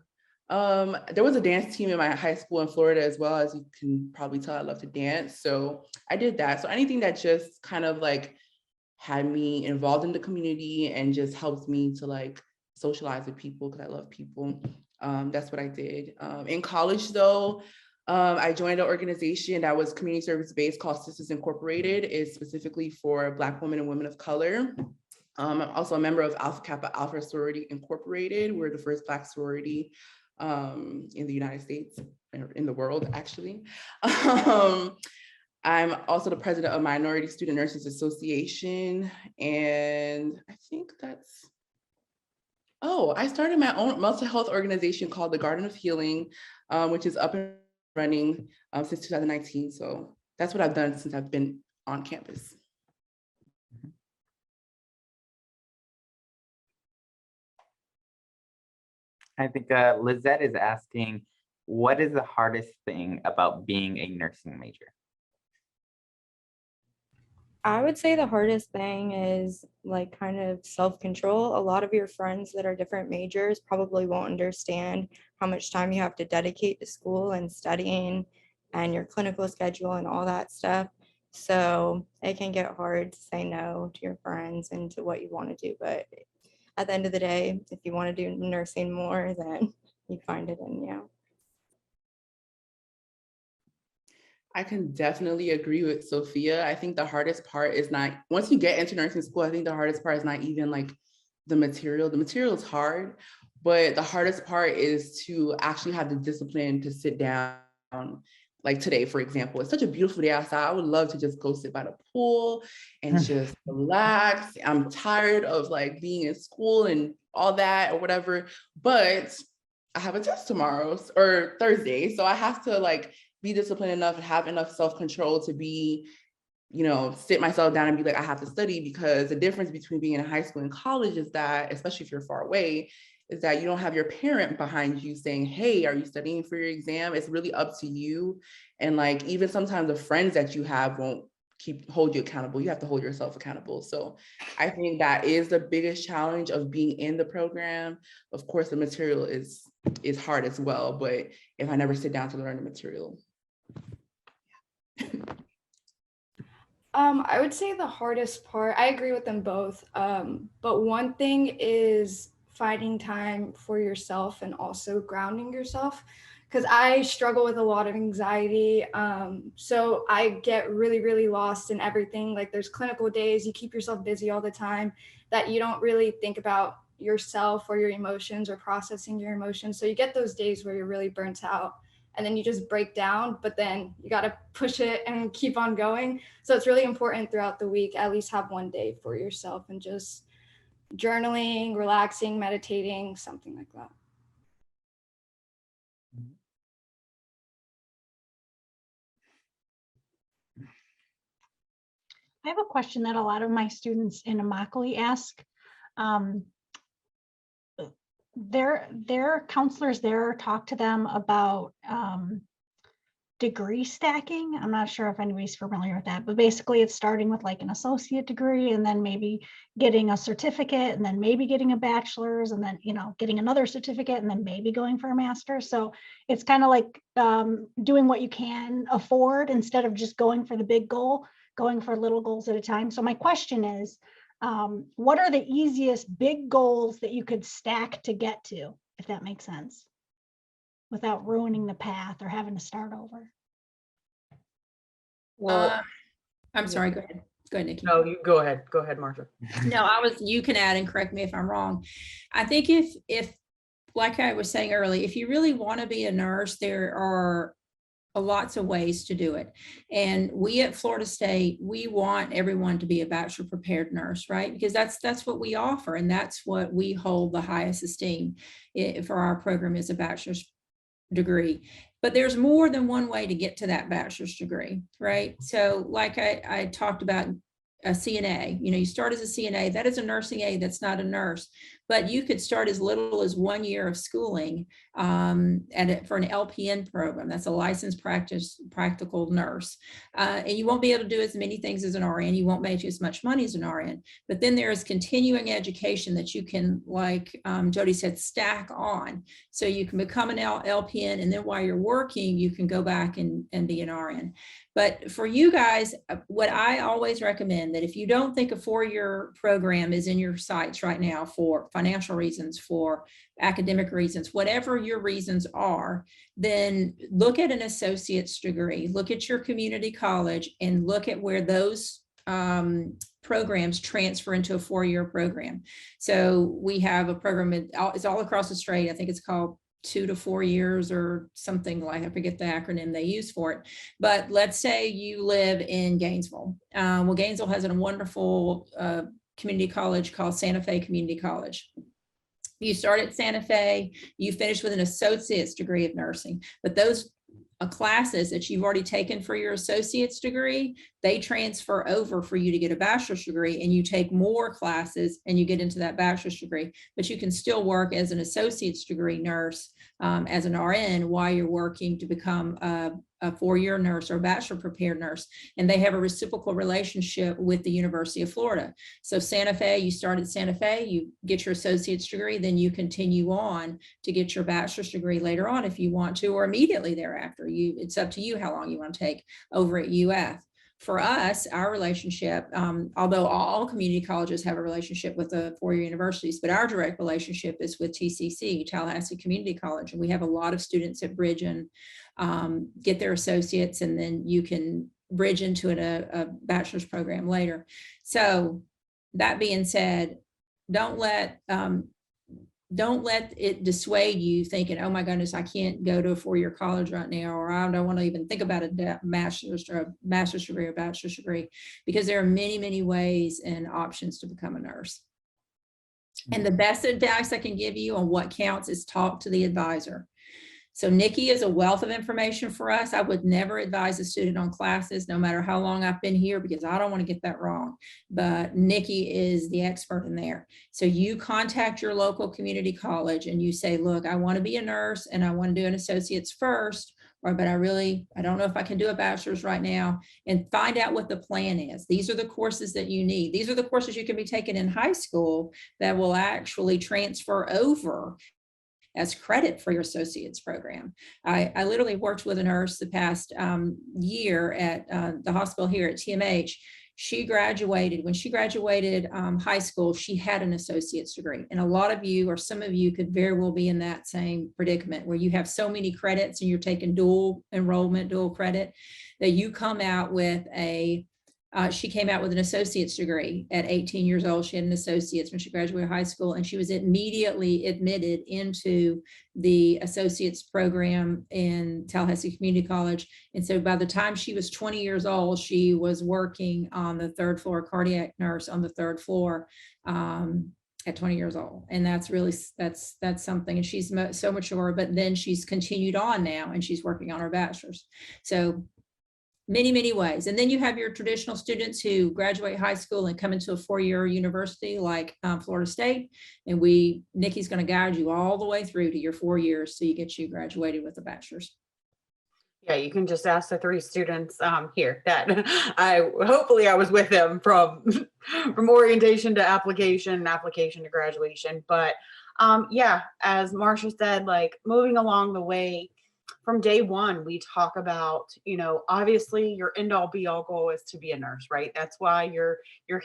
S7: There was a dance team in my high school in Florida as well. As you can probably tell, I love to dance. So I did that. So anything that just kind of like had me involved in the community and just helps me to like socialize with people because I love people. That's what I did. In college though, I joined an organization that was community service based called Sisters Incorporated. It's specifically for Black women and women of color. I'm also a member of Alpha Kappa Alpha Sorority Incorporated. We're the first Black sorority in the United States, in the world, actually. I'm also the president of Minority Student Nurses Association. And I think that's, I started my own mental health organization called the Garden of Healing, which is up and running since 2019. So that's what I've done since I've been on campus.
S1: I think Lizette is asking, what is the hardest thing about being a nursing major?
S8: I would say the hardest thing is like kind of self-control. A lot of your friends that are different majors probably won't understand how much time you have to dedicate to school and studying and your clinical schedule and all that stuff. So it can get hard to say no to your friends and to what you want to do. But at the end of the day, if you want to do nursing more, then you find it in you.
S7: I can definitely agree with Sophia. I think the hardest part is not, once you get into nursing school, I think the hardest part is not even like the material. The material is hard, but the hardest part is to actually have the discipline to sit down. Like today, for example, it's such a beautiful day outside. I would love to just go sit by the pool and just relax. I'm tired of like being in school and all that or whatever, but I have a test tomorrow or Thursday. So I have to like be disciplined enough and have enough self-control to be, sit myself down and be like, I have to study, because the difference between being in high school and college is that, especially if you're far away, is that you don't have your parent behind you saying, hey, are you studying for your exam? It's really up to you. And like, even sometimes the friends that you have won't hold you accountable. You have to hold yourself accountable. So I think that is the biggest challenge of being in the program. Of course, the material is hard as well, but if I never sit down to learn the material.
S5: I would say the hardest part, I agree with them both, but one thing is finding time for yourself and also grounding yourself, because I struggle with a lot of anxiety. So I get really, really lost in everything. Like there's clinical days, you keep yourself busy all the time that you don't really think about yourself or your emotions or processing your emotions. So you get those days where you're really burnt out and then you just break down, but then you got to push it and keep on going. So it's really important throughout the week, at least have one day for yourself and just journaling, relaxing, meditating, something like that.
S9: I have a question that a lot of my students in Immokalee ask. Their counselors there talk to them about degree stacking. I'm not sure if anybody's familiar with that, but basically it's starting with like an associate degree and then maybe getting a certificate and then maybe getting a bachelor's and then, getting another certificate and then maybe going for a master's. So it's kind of like doing what you can afford instead of just going for the big goal, going for little goals at a time. So my question is, what are the easiest big goals that you could stack to get to, if that makes sense, without ruining the path or having to start over?
S2: Well, I'm sorry, go ahead. Go ahead, Nikki.
S4: No, you go ahead. Go ahead, Marsha.
S2: No, you can add and correct me if I'm wrong. I think if like I was saying earlier, if you really want to be a nurse, there are lots of ways to do it. And we at Florida State, we want everyone to be a bachelor prepared nurse, right? Because that's what we offer, and that's what we hold the highest esteem for our program, is a bachelor's degree. But there's more than one way to get to that bachelor's degree, right? So like I talked about a CNA, you start as a CNA, that is a nursing aide, that's not a nurse, but you could start as little as 1 year of schooling for an LPN program. That's a licensed practical nurse. And you won't be able to do as many things as an RN. You won't make as much money as an RN, but then there is continuing education that you can, like Jody said, stack on. So you can become an LPN, and then while you're working, you can go back and be an RN. But for you guys, what I always recommend, that if you don't think a 4-year program is in your sights right now for financial reasons, for academic reasons, whatever your reasons are, then look at an associate's degree, look at your community college, and look at where those programs transfer into a 4-year program. So we have a program, it's all across the state. I think it's called 2 to 4 years or something, like, I forget the acronym they use for it. But let's say you live in Gainesville. Well, Gainesville has a wonderful community college called Santa Fe Community College. You start at Santa Fe, you finish with an associate's degree of nursing, but those classes that you've already taken for your associate's degree, they transfer over for you to get a bachelor's degree, and you take more classes and you get into that bachelor's degree. But you can still work as an associate's degree nurse, as an RN, while you're working to become a 4-year nurse or a bachelor prepared nurse. And they have a reciprocal relationship with the University of Florida. So Santa Fe, you start at Santa Fe, you get your associate's degree, then you continue on to get your bachelor's degree later on if you want to, or immediately thereafter. It's up to you how long you want to take over at UF. For us, our relationship, although all community colleges have a relationship with the 4-year universities, but our direct relationship is with TCC, Tallahassee Community College. And we have a lot of students at Bridge and get their associates, and then you can bridge into a bachelor's program later. So that being said, don't let it dissuade you thinking, oh my goodness, I can't go to a 4-year college right now, or I don't want to even think about a master's degree or bachelor's degree, because there are many, many ways and options to become a nurse. And the best advice I can give you on what counts is talk to the advisor. So Nikki is a wealth of information for us. I would never advise a student on classes, no matter how long I've been here, because I don't want to get that wrong. But Nikki is the expert in there. So you contact your local community college and you say, look, I want to be a nurse and I want to do an associate's first, but I don't know if I can do a bachelor's right now, and find out what the plan is. These are the courses that you need. These are the courses you can be taking in high school that will actually transfer over as credit for your associate's program. I literally worked with a nurse the past year at the hospital here at TMH. She graduated, when she graduated high school, she had an associate's degree. And a lot of you, or some of you, could very well be in that same predicament where you have so many credits and you're taking dual enrollment, dual credit, that you come out with she came out with an associate's degree at 18 years old. She had an associate's when she graduated high school, and she was immediately admitted into the associate's program in Tallahassee Community College. And so by the time she was 20 years old, she was working on the 3rd floor, cardiac nurse on the 3rd floor at 20 years old. And that's really, that's something. And she's so mature, but then she's continued on now and she's working on her bachelor's. So many, many ways. And then you have your traditional students who graduate high school and come into a 4-year university like Florida State. And Nikki's going to guide you all the way through to your 4 years so you get you graduated with a bachelor's.
S4: Yeah, you can just ask the 3 students here that hopefully I was with them from orientation to application to graduation. But yeah, as Marcia said, like moving along the way, from day one, we talk about, obviously your end all be all goal is to be a nurse, right? That's why you're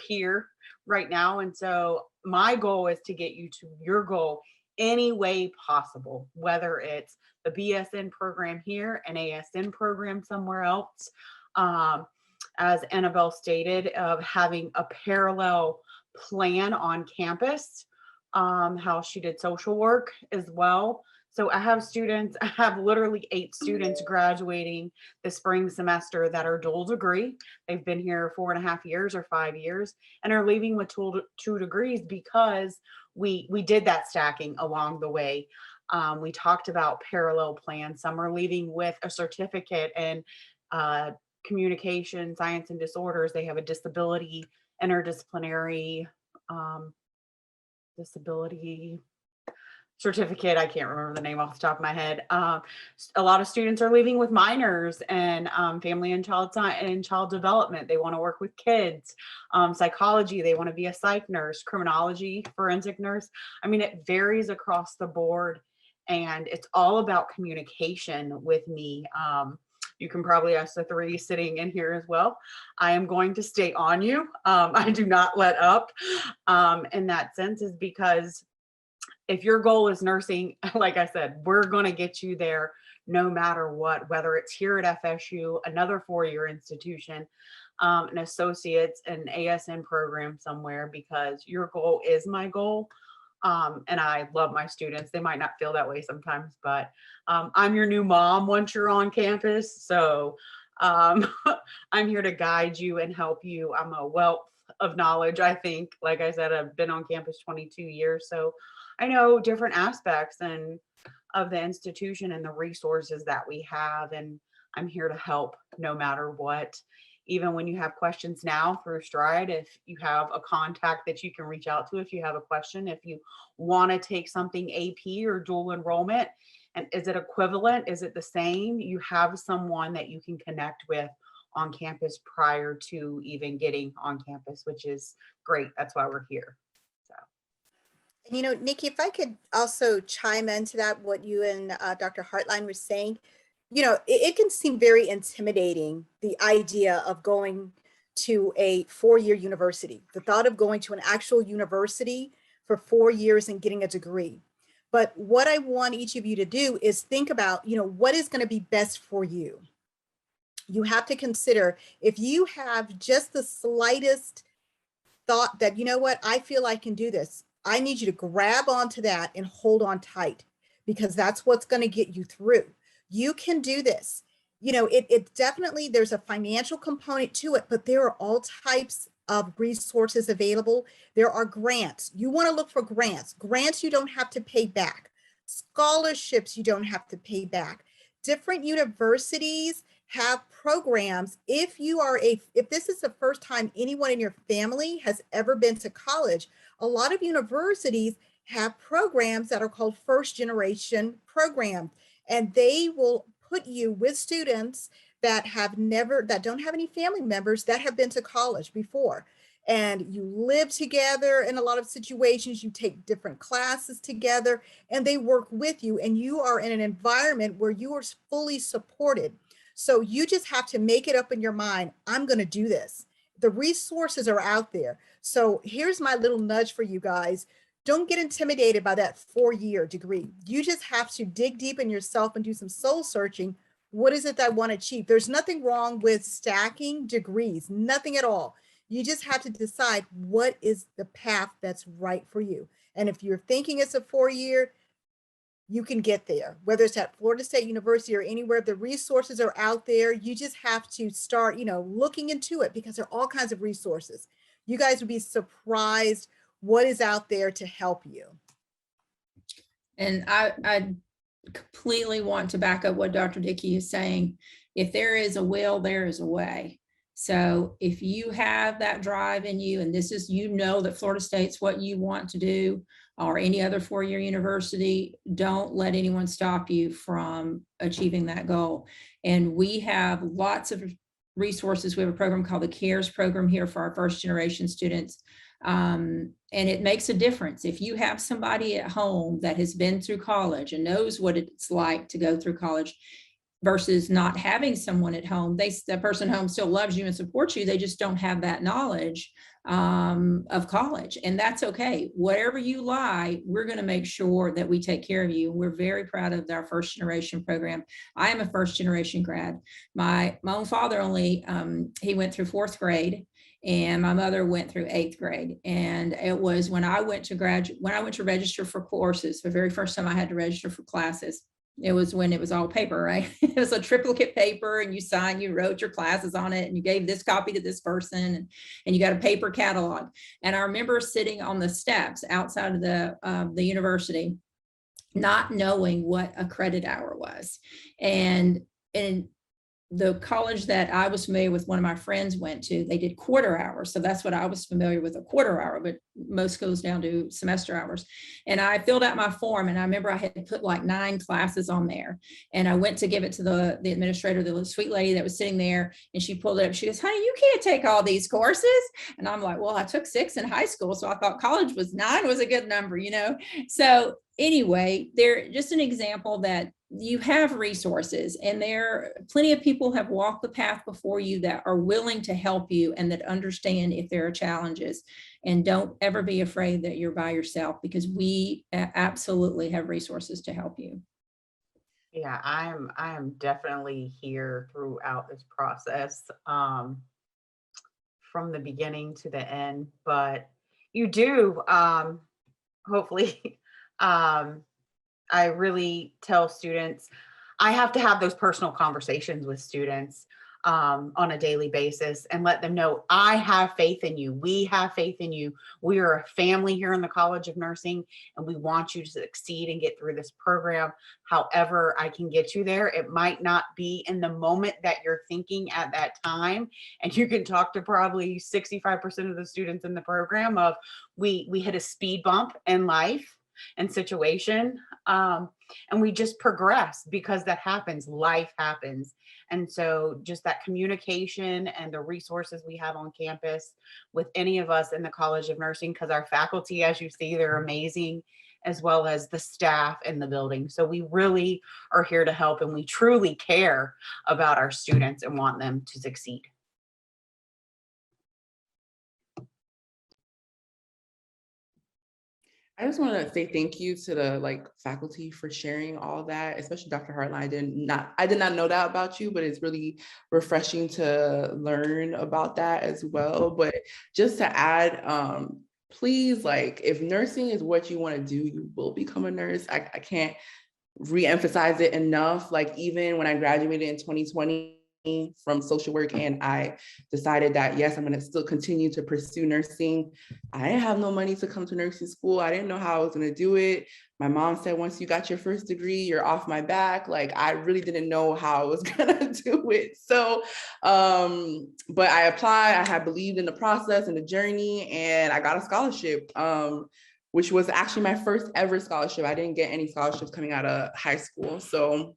S4: here right now. And so my goal is to get you to your goal any way possible, whether it's the BSN program here, an ASN program somewhere else. As Annabelle stated, of having a parallel plan on campus, how she did social work as well. So I have literally 8 students graduating the spring semester that are dual degree. They've been here 4.5 years or 5 years and are leaving with two degrees because we did that stacking along the way. We talked about parallel plans. Some are leaving with a certificate in communication, science and disorders. They have a disability, interdisciplinary disability certificate. I can't remember the name off the top of my head. A lot of students are leaving with minors and family and child science and child development. They want to work with kids. Psychology, they want to be a psych nurse. Criminology, forensic nurse. I mean, it varies across the board, and it's all about communication with me. You can probably ask the 3 sitting in here as well. I am going to stay on you. I do not let up in that sense, is because if your goal is nursing, like I said, we're going to get you there no matter what, whether it's here at FSU, another 4-year institution, an associate's, an ASN program somewhere, because your goal is my goal. And I love my students. They might not feel that way sometimes, but I'm your new mom once you're on campus. So I'm here to guide you and help you. I'm a wealth of knowledge, I think. Like I said, I've been on campus 22 years. So I know different aspects of the institution and the resources that we have. And I'm here to help no matter what. Even when you have questions now through STRIDE, if you have a contact that you can reach out to, if you have a question, if you want to take something AP or dual enrollment, and is it equivalent? Is it the same? You have someone that you can connect with on campus prior to even getting on campus, which is great. That's why we're here.
S3: And Nikki, if I could also chime into that, what you and Dr. Hartline were saying, it can seem very intimidating, the idea of going to a 4-year university, the thought of going to an actual university for 4 years and getting a degree. But what I want each of you to do is think about, what is going to be best for you. You have to consider, if you have just the slightest thought that, I feel I can do this, I need you to grab onto that and hold on tight, because that's what's going to get you through. You can do this. It definitely, there's a financial component to it, but there are all types of resources available. There are grants. You want to look for grants. Grants you don't have to pay back. Scholarships you don't have to pay back. Different universities have programs. If this is the first time anyone in your family has ever been to college, a lot of universities have programs that are called first generation programs, and they will put you with students that don't have any family members that have been to college before. And you live together in a lot of situations, you take different classes together, and they work with you, and you are in an environment where you are fully supported. So you just have to make it up in your mind, I'm going to do this. The resources are out there. So here's my little nudge for you guys. Don't get intimidated by that 4-year degree. You just have to dig deep in yourself and do some soul searching. What is it that I want to achieve? There's nothing wrong with stacking degrees, nothing at all. You just have to decide what is the path that's right for you. And if you're thinking it's a 4-year, you can get there, whether it's at Florida State University or anywhere. The resources are out there. You just have to start, looking into it, because there are all kinds of resources. You guys would be surprised what is out there to help you.
S2: And I completely want to back up what Dr. Dickey is saying. If there is a will, there is a way. So if you have that drive in you, and this is, that Florida State's what you want to do, or any other 4-year university, don't let anyone stop you from achieving that goal. And we have lots of resources. We have a program called the CARES program here for our first generation students. And it makes a difference. If you have somebody at home that has been through college and knows what it's like to go through college, versus not having someone at home, the person home still loves you and supports you. They just don't have that knowledge of college, and that's okay. Wherever you lie, we're going to make sure that we take care of you. We're very proud of our first generation program. I am a first generation grad. My own father he went through 4th grade, and my mother went through 8th grade. And it was when I went to register for courses, the very first time I had to register for classes, it was when it was all paper, right? It was a triplicate paper, and you wrote your classes on it, and you gave this copy to this person, and you got a paper catalog. And I remember sitting on the steps outside of the university, not knowing what a credit hour was. And the college that I was familiar with, one of my friends went to, they did quarter hours. So that's what I was familiar with, a quarter hour, but most goes down to semester hours. And I filled out my form, and I remember I had put like 9 classes on there. And I went to give it to the administrator, the sweet lady that was sitting there, and she pulled it up. She goes, "Honey, you can't take all these courses." And I'm like, well, I took 6 in high school, so I thought college was 9 was a good number, you know? So anyway, they're just an example that you have resources, and there plenty of people have walked the path before you that are willing to help you and that understand if there are challenges. And don't ever be afraid that you're by yourself, because we absolutely have resources to help you.
S4: Yeah, I am definitely here throughout this process, from the beginning to the end. But you do, hopefully, I really tell students, I have to have those personal conversations with students on a daily basis and let them know, I have faith in you. We have faith in you. We are a family here in the College of Nursing, and we want you to succeed and get through this program. However I can get you there. It might not be in the moment that you're thinking at that time. And you can talk to probably 65% of the students in the program of, we hit a speed bump in life and situation, and we just progress, because that happens, life happens. And so just that communication and the resources we have on campus with any of us in the College of Nursing, because our faculty, as you see, they're amazing, as well as the staff in the building. So we really are here to help, and we truly care about our students and want them to succeed.
S7: I just want to say thank you to the faculty for sharing all that, especially Dr. Hartline. I did not know that about you, but it's really refreshing to learn about that as well. But just to add, please, if nursing is what you want to do, you will become a nurse. I can't re-emphasize it enough. Even when I graduated in 2020 from social work, and I decided that, yes, I'm going to still continue to pursue nursing. I didn't have no money to come to nursing school. I didn't know how I was going to do it. My mom said, once you got your first degree, you're off my back. I really didn't know how I was going to do it. So, but I applied. I had believed in the process and the journey, and I got a scholarship, which was actually my first ever scholarship. I didn't get any scholarships coming out of high school. So,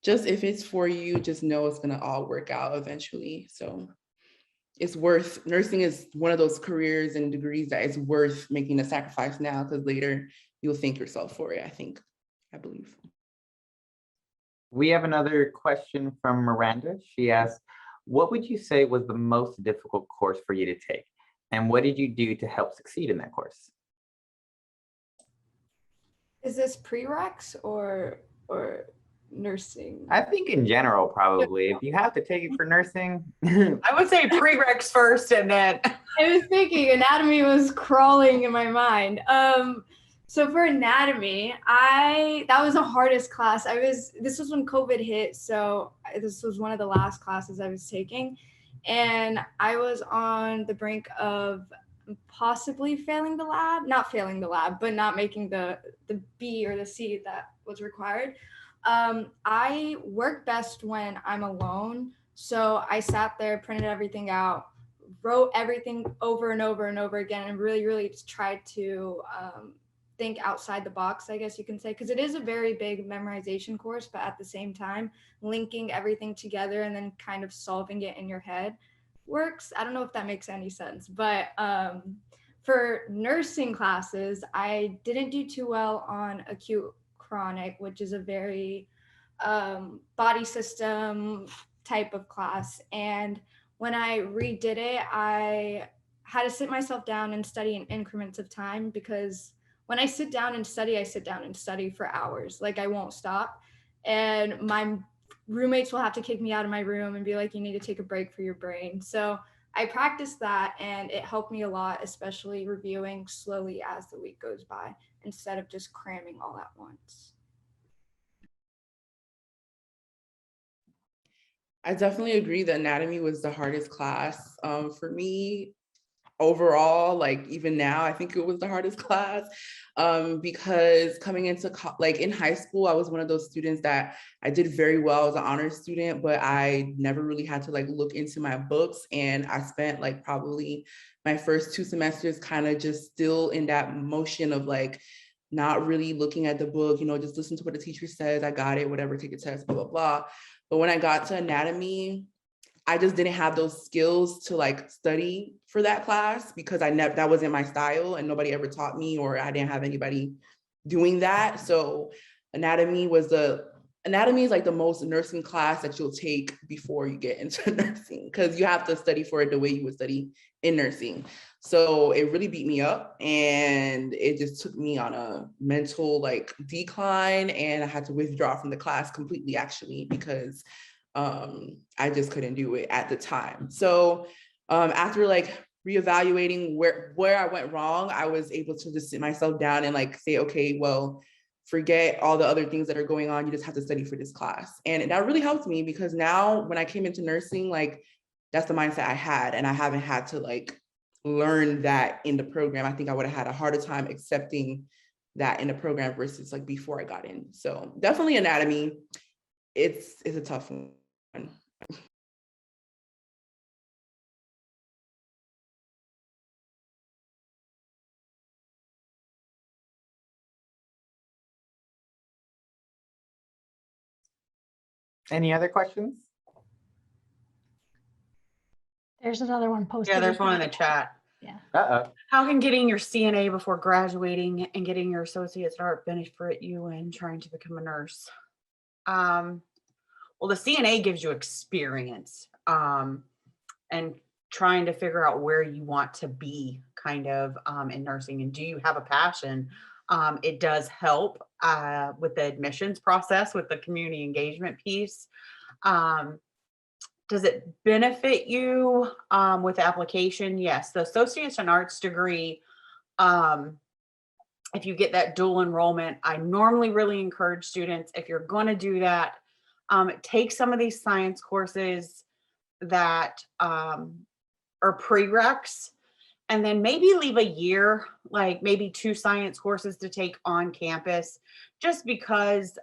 S7: just if it's for you, just know it's going to all work out eventually. So nursing is one of those careers and degrees that is worth making the sacrifice now, because later you'll thank yourself for it, I believe.
S1: We have another question from Miranda. She asked, what would you say was the most difficult course for you to take? And what did you do to help succeed in that course?
S5: Is this prereqs or nursing?
S1: I think in general, probably. If you have to take it for nursing.
S4: I would say prereqs first, and then.
S5: I was thinking anatomy was crawling in my mind. So for anatomy, that was the hardest class. This was when COVID hit, so this was one of the last classes I was taking, and I was on the brink of possibly failing the lab, not failing the lab, but not making the B or the C that was required. I work best when I'm alone. So I sat there, printed everything out, wrote everything over and over and over again, and really, really tried to think outside the box, I guess you can say, because it is a very big memorization course, but at the same time, linking everything together and then kind of solving it in your head works. I don't know if that makes any sense, but for nursing classes, I didn't do too well on acute chronic, which is a very body system type of class. And when I redid it, I had to sit myself down and study in increments of time, because when I sit down and study for hours. I won't stop. And my roommates will have to kick me out of my room and be like, you need to take a break for your brain. So I practiced that and it helped me a lot, especially reviewing slowly as the week goes by instead of just cramming all at once.
S7: I definitely agree that anatomy was the hardest class for me overall. Like even now, I think it was the hardest class because coming into like in high school, I was one of those students that I did very well as an honors student, but I never really had to like look into my books. And I spent like probably my first 2 semesters kind of just still in that motion of like not really looking at the book, you know, just listen to what the teacher says. I got it, whatever, take a test, blah, blah, blah. But when I got to anatomy, I just didn't have those skills to like study for that class because that wasn't my style and nobody ever taught me, or I didn't have anybody doing that. So anatomy is like the most nursing class that you'll take before you get into nursing, because you have to study for it the way you would study in nursing. So it really beat me up and it just took me on a mental like decline, and I had to withdraw from the class completely actually because I just couldn't do it at the time. So after like reevaluating where I went wrong, I was able to just sit myself down and like say, okay, well, forget all the other things that are going on. You just have to study for this class. And that really helped me because now when I came into nursing, like that's the mindset I had, and I haven't had to like learn that in the program. I think I would have had a harder time accepting that in the program versus like before I got in. So definitely anatomy. It's a tough one.
S1: Any other questions?
S9: There's another one posted.
S4: Yeah, there's one in the chat.
S9: Yeah.
S1: Uh-oh.
S4: How can getting your CNA before graduating and getting your associate start benefit you when trying to become a nurse? Well, the CNA gives you experience and trying to figure out where you want to be kind of in nursing, and do you have a passion? It does help with the admissions process, with the community engagement piece. Does it benefit you with application? Yes, the Associates in Arts degree, if you get that dual enrollment, I normally really encourage students, if you're going to do that, take some of these science courses that are prereqs, and then maybe leave a year, like maybe 2 science courses to take on campus, just because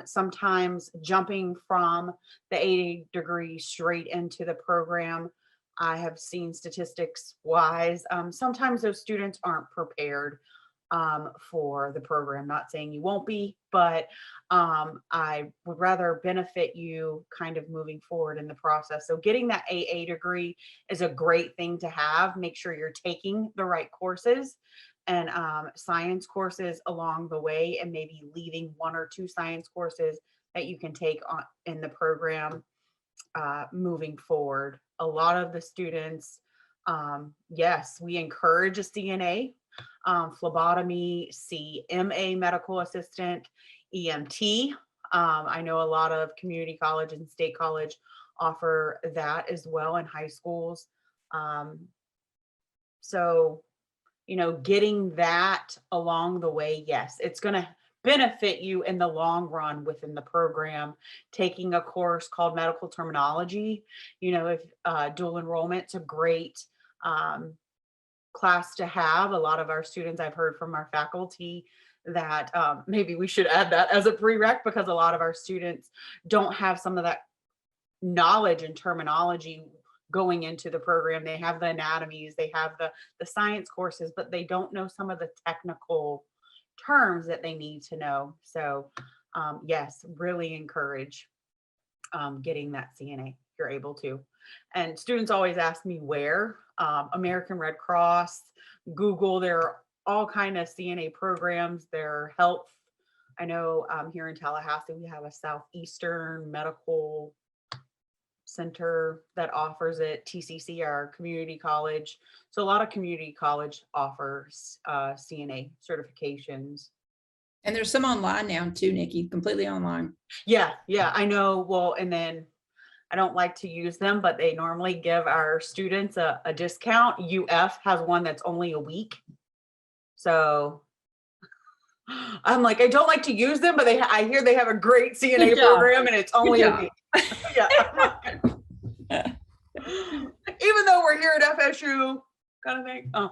S4: sometimes jumping from the AA degree straight into the program, I have seen statistics wise, sometimes those students aren't prepared for the program. Not saying you won't be, but I would rather benefit you kind of moving forward in the process. So getting that AA degree is a great thing to have. Make sure you're taking the right courses and science courses along the way, and maybe leaving 1 or 2 science courses that you can take on in the program moving forward. A lot of the students, yes, we encourage a CNA, phlebotomy, CMA medical assistant, EMT. I know a lot of community college and state college offer that as well in high schools. So, you know, getting that along the way, yes, it's going to benefit you in the long run within the program. Taking a course called medical terminology, you know, if dual enrollment's a great class to have. A lot of our students, I've heard from our faculty that maybe we should add that as a prereq, because a lot of our students don't have some of that knowledge and terminology going into the program. They have the anatomies, they have the science courses, but they don't know some of the technical terms that they need to know. So yes, really encourage getting that CNA if you're able to. And students always ask me where. American Red Cross, Google, there are all kind of CNA programs. Their health, I know here in Tallahassee, we have a Southeastern Medical Center that offers it. TCC, our community college. So a lot of community college offers CNA certifications.
S2: And there's some online now too, Nikki, completely online.
S4: Yeah, I know. Well, and then I don't like to use them, but they normally give our students a discount. UF has one that's only a week. So I'm like, I don't like to use them, but I hear they have a great CNA
S2: Good job.
S4: program and it's only a
S2: job.
S4: week. Yeah. Even though we're here at FSU, kind of thing. Oh.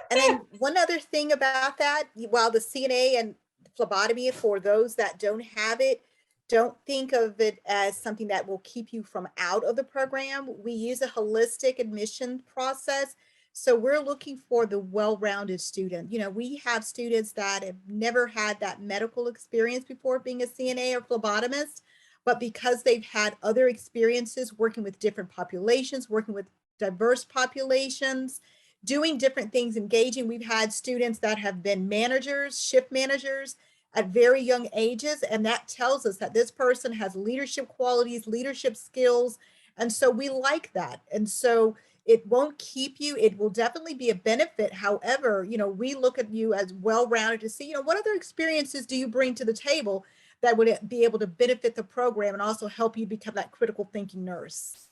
S3: And then one other thing about that, while the CNA and phlebotomy, for those that don't have it, don't think of it as something that will keep you from out of the program. We use a holistic admission process. So we're looking for the well-rounded student. You know, we have students that have never had that medical experience before being a CNA or phlebotomist, but because they've had other experiences working with different populations, working with diverse populations, doing different things, engaging. We've had students that have been managers, shift managers at very young ages, and that tells us that this person has leadership qualities, leadership skills, and so we like that. And so it won't keep you, it will definitely be a benefit. However, you know, we look at you as well-rounded to see, you know, what other experiences do you bring to the table that would be able to benefit the program and also help you become that critical thinking nurse.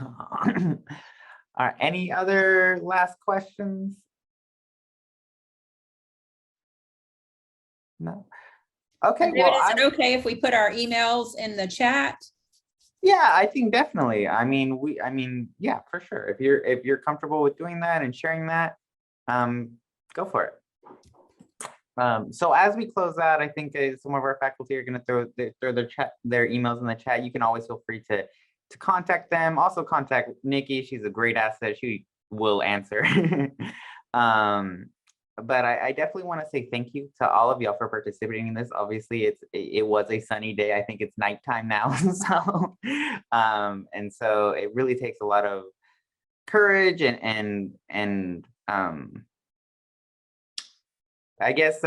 S1: All right, any other last questions? No. Okay,
S2: David,
S1: well,
S2: is it okay if we put our emails in the chat?
S1: yeah, I think definitely. I mean, yeah, for sure. If you're comfortable with doing that and sharing that, go for it. So as we close out, I think some of our faculty are going to throw their emails in the chat. You can always feel free to contact them. Also contact Nikki. She's a great asset. She will answer. But I definitely want to say thank you to all of y'all for participating in this. Obviously, it was a sunny day. I think it's nighttime now. So, and so it really takes a lot of courage and I guess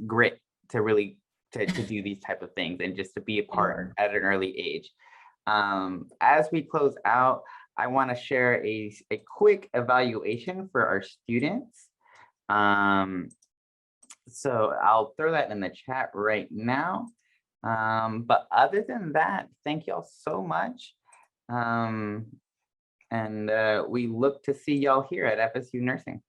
S1: grit to really to do these type of things and just to be a part at an early age. As we close out, I want to share a quick evaluation for our students. So I'll throw that in the chat right now. But other than that, thank y'all so much. And we look to see y'all here at FSU Nursing.